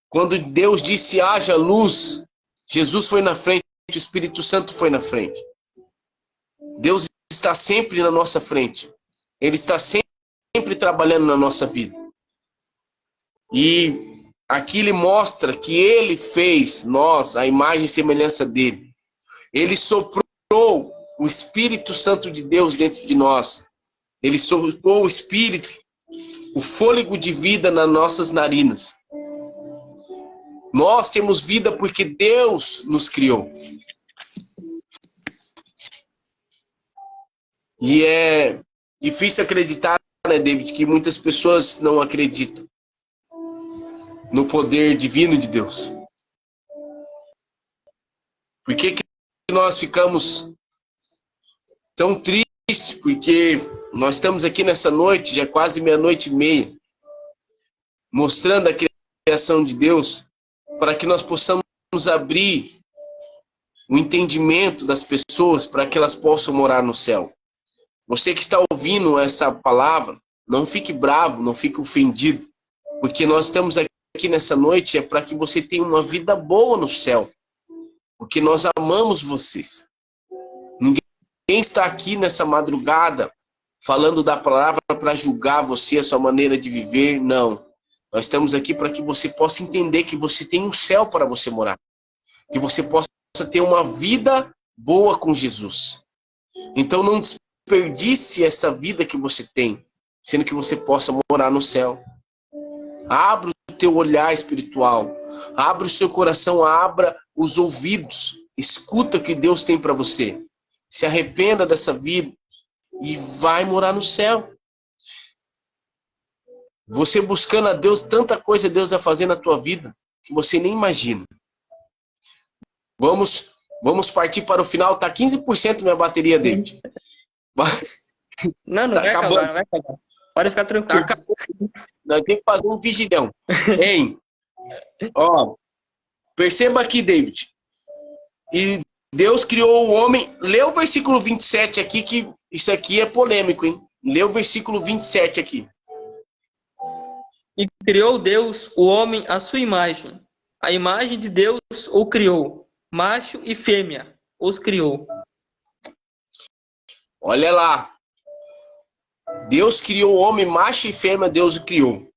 Quando Deus disse haja luz, Jesus foi na frente, o Espírito Santo foi na frente. Deus está sempre na nossa frente. Ele está sempre trabalhando na nossa vida. E aqui ele mostra que ele fez nós, a imagem e semelhança dele. Ele soprou o Espírito Santo de Deus dentro de nós. Ele soprou o Espírito, o fôlego de vida nas nossas narinas. Nós temos vida porque Deus nos criou. E é difícil acreditar, né, David, que muitas pessoas não acreditam no poder divino de Deus. Por que nós ficamos tão tristes? Porque nós estamos aqui nessa noite, já quase 00:30, mostrando a criação de Deus, para que nós possamos abrir o entendimento das pessoas, para que elas possam morar no céu. Você que está ouvindo essa palavra, não fique bravo, não fique ofendido, porque nós estamos aqui nessa noite é para que você tenha uma vida boa no céu, porque nós amamos vocês. Ninguém está aqui nessa madrugada falando da palavra para julgar você, a sua maneira de viver, não. Nós estamos aqui para que você possa entender que você tem um céu para você morar, que você possa ter uma vida boa com Jesus. Então não desperdice essa vida que você tem, sendo que você possa morar no céu. Abra o teu olhar espiritual, abra o seu coração, abra os ouvidos, escuta o que Deus tem para você. Se arrependa dessa vida e vai morar no céu. Você buscando a Deus, tanta coisa Deus vai fazer na tua vida que você nem imagina. Vamos partir para o final. Tá 15% minha bateria, David. Não tá vai acabando. acabar, não vai acabar. Pode ficar tranquilo. Tá acabando. Nós temos que fazer um vigilhão. Hein? Ó, perceba aqui, David. E Deus criou o homem. Lê o versículo 27 aqui, que isso aqui é polêmico, hein? Lê o versículo 27 aqui. E criou Deus o homem à sua imagem. A imagem de Deus o criou. Macho e fêmea os criou. Olha lá. Deus criou o homem, macho e fêmea, Deus o criou.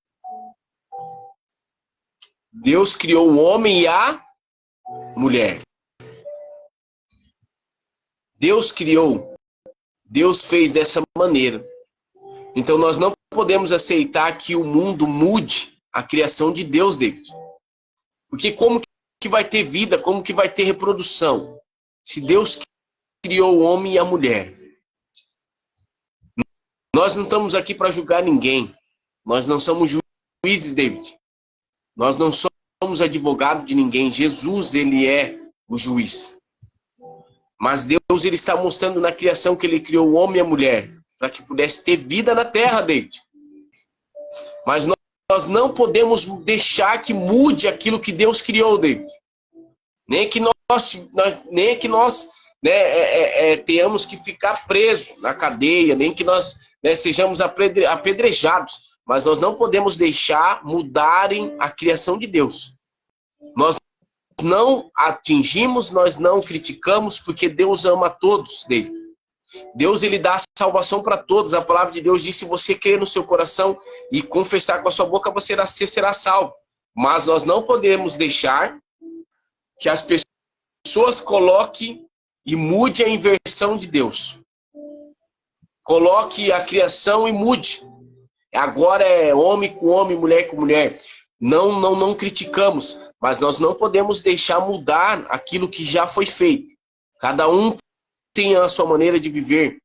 Deus criou o homem e a mulher. Deus criou. Deus fez dessa maneira. Então nós não podemos aceitar que o mundo mude a criação de Deus, David. Porque como que vai ter vida, como que vai ter reprodução? Se Deus criou o homem e a mulher. Nós não estamos aqui para julgar ninguém. Nós não somos juízes, David. Nós não somos advogados de ninguém. Jesus, ele é o juiz. Mas Deus, ele está mostrando na criação que ele criou o homem e a mulher, para que pudesse ter vida na terra, David. Mas nós não podemos deixar que mude aquilo que Deus criou, David. Nem que nós tenhamos que ficar presos na cadeia, nem que nós sejamos apedrejados. Mas nós não podemos deixar mudarem a criação de Deus. Nós não atingimos, nós não criticamos, porque Deus ama a todos, David. Deus, ele dá salvação para todos. A palavra de Deus diz: se você crer no seu coração e confessar com a sua boca, você será salvo. Mas nós não podemos deixar que as pessoas coloquem e mude a inversão de Deus. Coloque a criação e mude. Agora é homem com homem, mulher com mulher. Não criticamos, mas nós não podemos deixar mudar aquilo que já foi feito. Cada um tem a sua maneira de viver.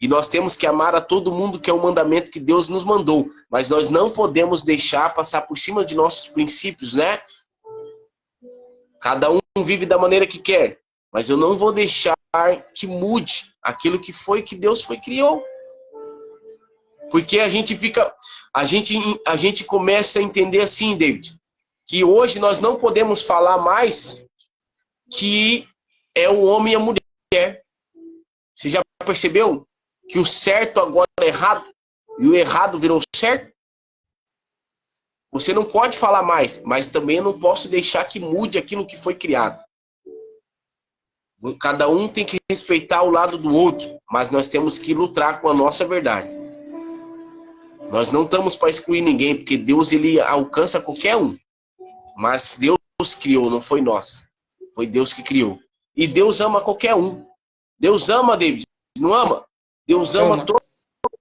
E nós temos que amar a todo mundo, que é o mandamento que Deus nos mandou. Mas nós não podemos deixar passar por cima de nossos princípios, né? Cada um vive da maneira que quer. Mas eu não vou deixar que mude aquilo que foi que Deus criou. Porque a gente começa a entender assim, David, que hoje nós não podemos falar mais que é o homem e a mulher. Você já percebeu que o certo agora é errado e o errado virou certo? Você não pode falar mais, mas também eu não posso deixar que mude aquilo que foi criado. Cada um tem que respeitar o lado do outro, mas nós temos que lutar com a nossa verdade. Nós não estamos para excluir ninguém, porque Deus ele alcança qualquer um. Mas Deus criou, não foi nós. Foi Deus que criou. E Deus ama qualquer um. Deus ama, David, não ama? Deus ama todas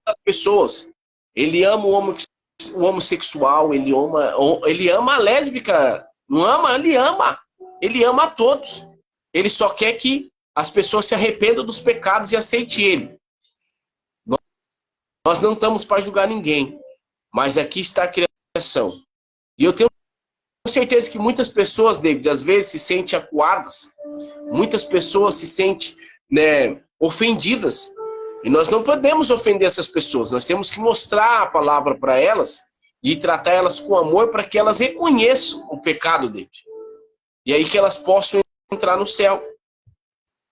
as pessoas. Ele ama o homossexual, ele ama a lésbica. Não ama? Ele ama. Ele ama a todos. Ele só quer que as pessoas se arrependam dos pecados e aceitem ele. Nós não estamos para julgar ninguém, mas aqui está a criação. E eu tenho certeza que muitas pessoas, David, às vezes se sentem acuadas, muitas pessoas se sentem, né, ofendidas. E nós não podemos ofender essas pessoas, nós temos que mostrar a palavra para elas e tratar elas com amor para que elas reconheçam o pecado, David. E aí que elas possam entrar no céu.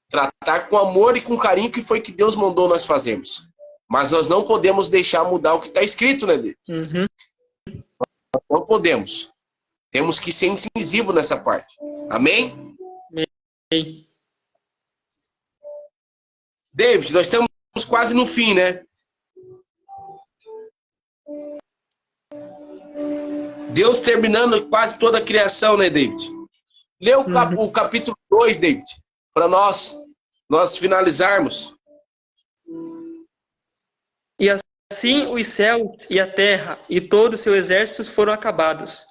Tratar com amor e com carinho, que foi que Deus mandou nós fazermos. Mas nós não podemos deixar mudar o que está escrito, né, David? Uhum. Nós não podemos. Temos que ser incisivos nessa parte. Amém? Amém. David, nós estamos quase no fim, né? Deus terminando quase toda a criação, né, David? Lê o capítulo 2, David, para nós finalizarmos. E assim os céus e a terra e todos os seus exércitos foram acabados.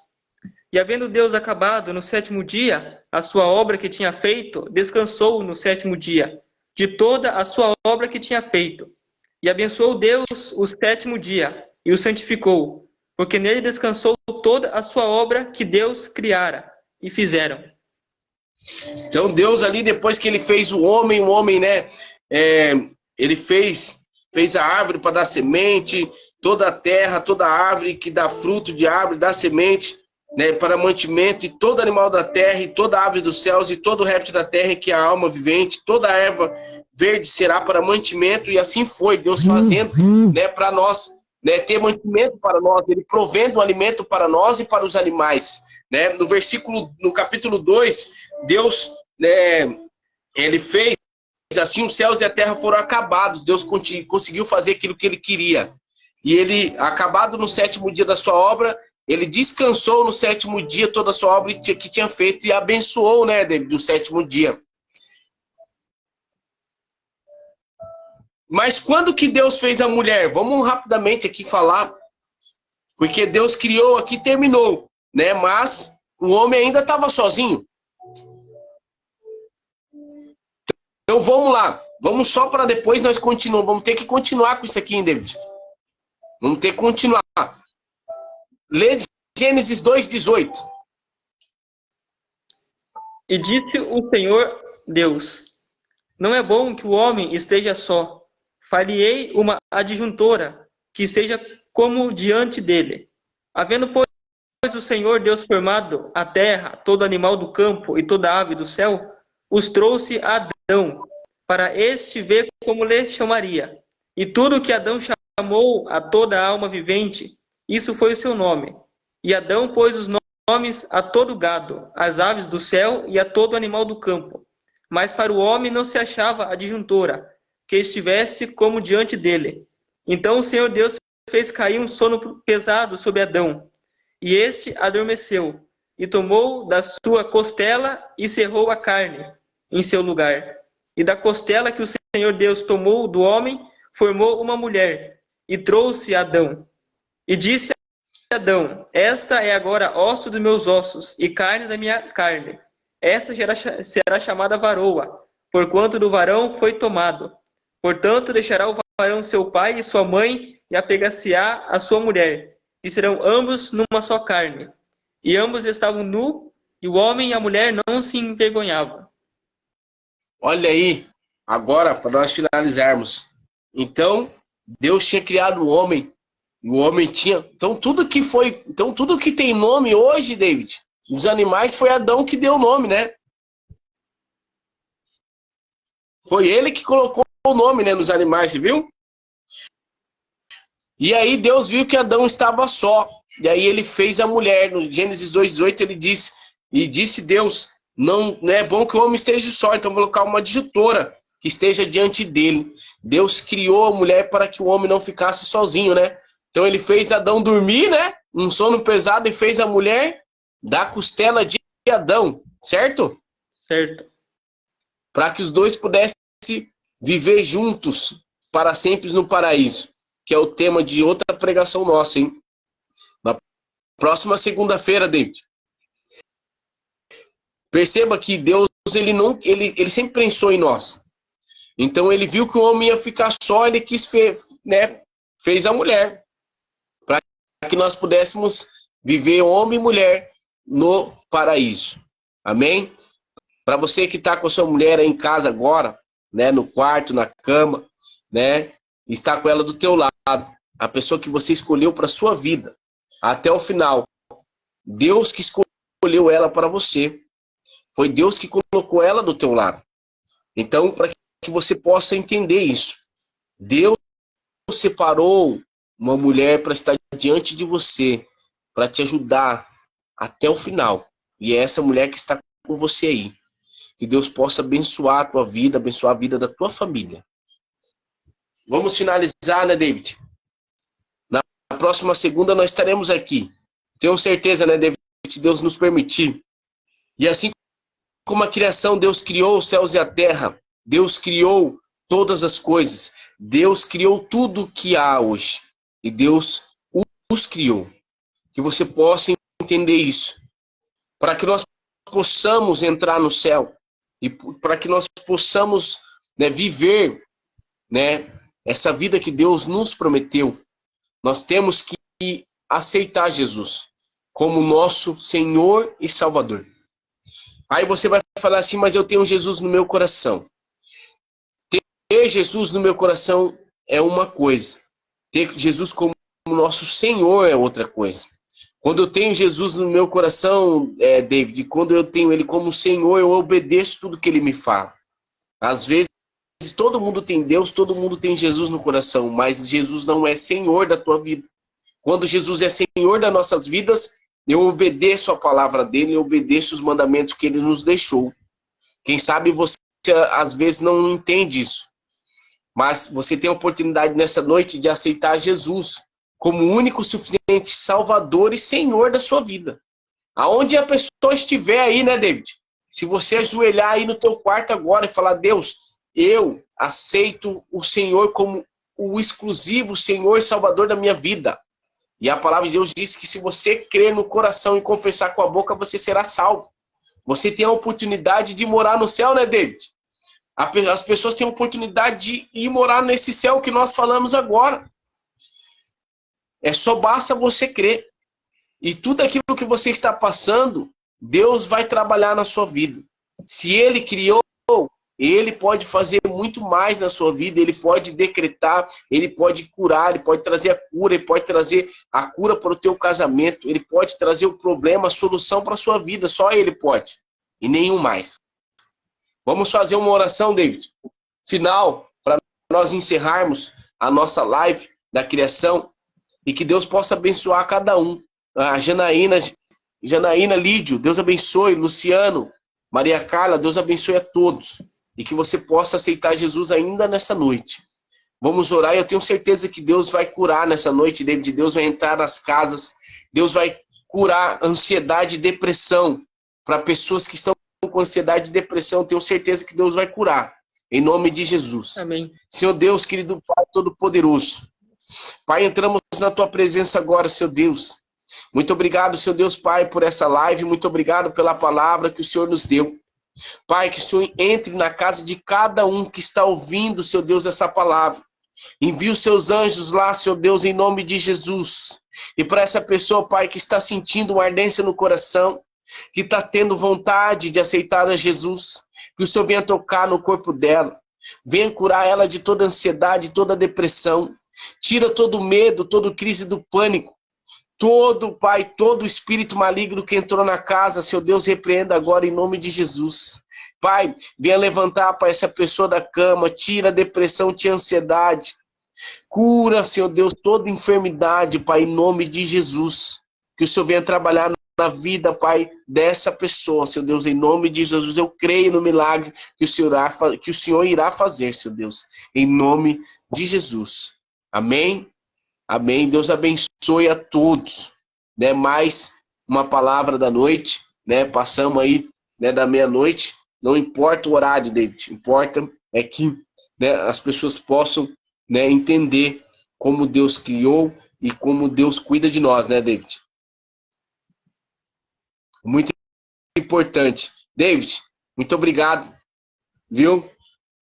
E havendo Deus acabado no sétimo dia a sua obra que tinha feito, descansou no sétimo dia de toda a sua obra que tinha feito. E abençoou Deus o sétimo dia e o santificou, porque nele descansou toda a sua obra que Deus criara e fizeram. Então Deus ali, depois que ele fez o homem, né, ele fez a árvore para dar semente, toda a terra, toda a árvore que dá fruto de árvore, dá semente, né, para mantimento, e todo animal da terra, e toda ave dos céus, e todo réptil da terra, que é a alma vivente, toda a erva verde será para mantimento, e assim foi, Deus fazendo, né, para nós, né, ter mantimento para nós, ele provendo o alimento para nós e para os animais, né, no capítulo 2, Deus, né, ele fez, assim os céus e a terra foram acabados, Deus conseguiu fazer aquilo que ele queria, e ele, acabado no sétimo dia da sua obra, ele descansou no sétimo dia toda a sua obra que tinha feito e abençoou, né, David, o sétimo dia. Mas quando que Deus fez a mulher? Vamos rapidamente aqui falar, porque Deus criou aqui e terminou, né, mas o homem ainda estava sozinho. Então vamos lá, vamos só para depois nós continuamos, vamos ter que continuar com isso aqui, hein, David? Vamos ter que continuar. Lê Gênesis 2:18. E disse o Senhor Deus: não é bom que o homem esteja só. Farei uma adjuntora que esteja como diante dele. Havendo, pois, o Senhor Deus formado a terra, todo animal do campo e toda ave do céu, os trouxe a Adão, para este ver como lhe chamaria. E tudo que Adão chamou a toda a alma vivente, isso foi o seu nome. E Adão pôs os nomes a todo gado, às aves do céu e a todo animal do campo. Mas para o homem não se achava adjuntora, que estivesse como diante dele. Então o Senhor Deus fez cair um sono pesado sobre Adão. E este adormeceu, e tomou da sua costela e cerrou a carne em seu lugar. E da costela que o Senhor Deus tomou do homem, formou uma mulher, e trouxe a Adão. E disse a Adão: esta é agora osso dos meus ossos, e carne da minha carne. Esta será chamada varoa, porquanto do varão foi tomado. Portanto, deixará o varão seu pai e sua mãe, e apegar-se-á a sua mulher, e serão ambos numa só carne. E ambos estavam nus, e o homem e a mulher não se envergonhavam. Olha aí, agora, para nós finalizarmos. Então, Deus tinha criado o homem tinha... Então, tudo que tem nome hoje, David, os animais, foi Adão que deu o nome, né? Foi ele que colocou o nome, né, nos animais, você viu? E aí Deus viu que Adão estava só. E aí ele fez a mulher. No Gênesis 2:18 ele diz, e disse Deus, não é bom que o homem esteja só, então vou colocar uma adjutora que esteja diante dele. Deus criou a mulher para que o homem não ficasse sozinho, né? Então ele fez Adão dormir, né? Um sono pesado, e fez a mulher da costela de Adão, certo? Certo. Para que os dois pudessem viver juntos para sempre no paraíso, que é o tema de outra pregação nossa, hein? Na próxima segunda-feira, David. Perceba que Deus, ele sempre pensou em nós. Então ele viu que o homem ia ficar só, ele quis, né, fez a mulher, para que nós pudéssemos viver homem e mulher no paraíso. Amém? Para você que está com a sua mulher aí em casa agora, né, no quarto, na cama, né, está com ela do teu lado, a pessoa que você escolheu para sua vida, até o final. Deus que escolheu ela para você. Foi Deus que colocou ela do teu lado. Então, para que você possa entender isso, Deus separou uma mulher para estar diante de você, para te ajudar até o final. E é essa mulher que está com você aí. Que Deus possa abençoar a tua vida, abençoar a vida da tua família. Vamos finalizar, né, David? Na próxima segunda nós estaremos aqui. Tenho certeza, né, David, se Deus nos permitir. E assim como a criação, Deus criou os céus e a terra. Deus criou todas as coisas. Deus criou tudo que há hoje. E Deus os criou. Que você possa entender isso. Para que nós possamos entrar no céu. E para que nós possamos, né, viver, né, essa vida que Deus nos prometeu. Nós temos que aceitar Jesus como nosso Senhor e Salvador. Aí você vai falar assim, mas eu tenho Jesus no meu coração. Ter Jesus no meu coração é uma coisa. Ter Jesus como nosso Senhor é outra coisa. Quando eu tenho Jesus no meu coração, David, quando eu tenho Ele como Senhor, eu obedeço tudo que Ele me fala. Às vezes, todo mundo tem Deus, todo mundo tem Jesus no coração, mas Jesus não é Senhor da tua vida. Quando Jesus é Senhor das nossas vidas, eu obedeço a palavra dele, eu obedeço os mandamentos que ele nos deixou. Quem sabe você, às vezes, não entende isso. Mas você tem a oportunidade nessa noite de aceitar Jesus como o único, suficiente Salvador e Senhor da sua vida. Aonde a pessoa estiver aí, né, David? Se você ajoelhar aí no teu quarto agora e falar, Deus, eu aceito o Senhor como o exclusivo Senhor e Salvador da minha vida. E a palavra de Deus diz que se você crer no coração e confessar com a boca, você será salvo. Você tem a oportunidade de morar no céu, né, David? As pessoas têm a oportunidade de ir morar nesse céu que nós falamos agora. Só basta você crer. E tudo aquilo que você está passando, Deus vai trabalhar na sua vida. Se Ele criou, Ele pode fazer muito mais na sua vida. Ele pode decretar, Ele pode curar, Ele pode trazer a cura, Ele pode trazer a cura para o teu casamento, Ele pode trazer o problema, a solução para a sua vida. Só Ele pode. E nenhum mais. Vamos fazer uma oração, David, final, para nós encerrarmos a nossa live da criação e que Deus possa abençoar cada um. A Janaína Lídio, Deus abençoe. Luciano, Maria Carla, Deus abençoe a todos. E que você possa aceitar Jesus ainda nessa noite. Vamos orar e eu tenho certeza que Deus vai curar nessa noite, David. Deus vai entrar nas casas. Deus vai curar ansiedade e depressão para pessoas que estão com ansiedade e depressão. Tenho certeza que Deus vai curar. Em nome de Jesus. Amém. Senhor Deus, querido Pai Todo-Poderoso. Pai, entramos na Tua presença agora, Senhor Deus. Muito obrigado, Senhor Deus, Pai, por essa live. Muito obrigado pela palavra que o Senhor nos deu. Pai, que o Senhor entre na casa de cada um que está ouvindo, Senhor Deus, essa palavra. Envie os seus anjos lá, Senhor Deus, em nome de Jesus. E para essa pessoa, Pai, que está sentindo uma ardência no coração, que está tendo vontade de aceitar a Jesus, que o Senhor venha tocar no corpo dela, venha curar ela de toda ansiedade, toda depressão, tira todo medo, toda crise do pânico, Todo, Pai, todo espírito maligno que entrou na casa, Senhor Deus, repreenda agora em nome de Jesus. Pai, venha levantar, Pai, essa pessoa da cama, tira a depressão, tira a ansiedade. Cura, Senhor Deus, toda enfermidade, Pai, em nome de Jesus. Que o Senhor venha trabalhar na vida, Pai, dessa pessoa, Senhor Deus, em nome de Jesus. Eu creio no milagre que o Senhor irá fazer, Senhor Deus, em nome de Jesus. Amém? Amém. Deus abençoe a todos. Né? Mais uma palavra da noite, né? Passamos aí, né, da meia-noite. Não importa o horário, David. Importa é que, né, as pessoas possam, né, entender como Deus criou e como Deus cuida de nós, né, David? Muito importante. David, muito obrigado, viu,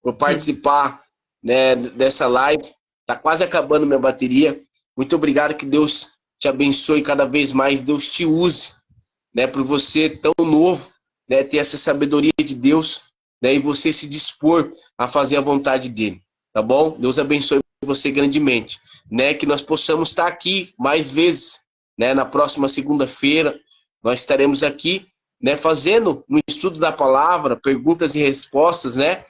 por participar, né, dessa live. Tá quase acabando minha bateria. Muito obrigado, que Deus te abençoe cada vez mais, Deus te use, né, por você tão novo, né, ter essa sabedoria de Deus, né, e você se dispor a fazer a vontade dele, tá bom? Deus abençoe você grandemente, né, que nós possamos estar aqui mais vezes, né, na próxima segunda-feira, nós estaremos aqui, né, fazendo um estudo da palavra, perguntas e respostas, né,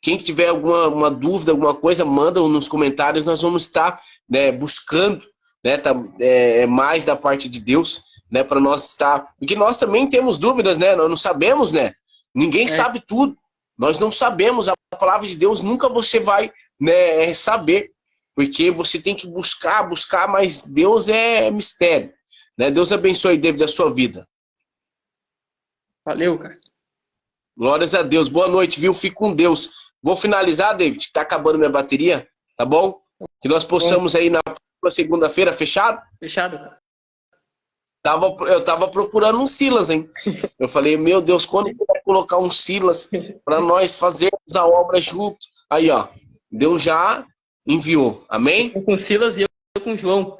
quem tiver alguma dúvida, alguma coisa, manda nos comentários, nós vamos estar, né, buscando, né, mais da parte de Deus, né, para nós estar, porque nós também temos dúvidas, né, nós não sabemos, né, ninguém sabe tudo, nós não sabemos, a palavra de Deus nunca você vai, né, saber, porque você tem que buscar, mas Deus é mistério, né, Deus abençoe, David, a sua vida. Valeu, cara. Glórias a Deus, boa noite, viu, fique com Deus. Vou finalizar, David, que tá acabando minha bateria, tá bom? Que nós possamos aí na segunda-feira, fechado? Fechado, cara. Eu tava procurando um Silas, hein? Eu falei, meu Deus, quando eu vou colocar um Silas para nós fazermos a obra junto? Aí, ó, Deus já enviou, amém? Eu com o Silas e eu com o João.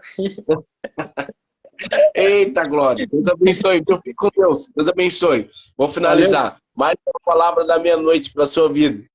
Eita, glória. Deus abençoe, eu fico com Deus. Deus abençoe. Vou finalizar. Mais uma palavra da meia-noite para sua vida.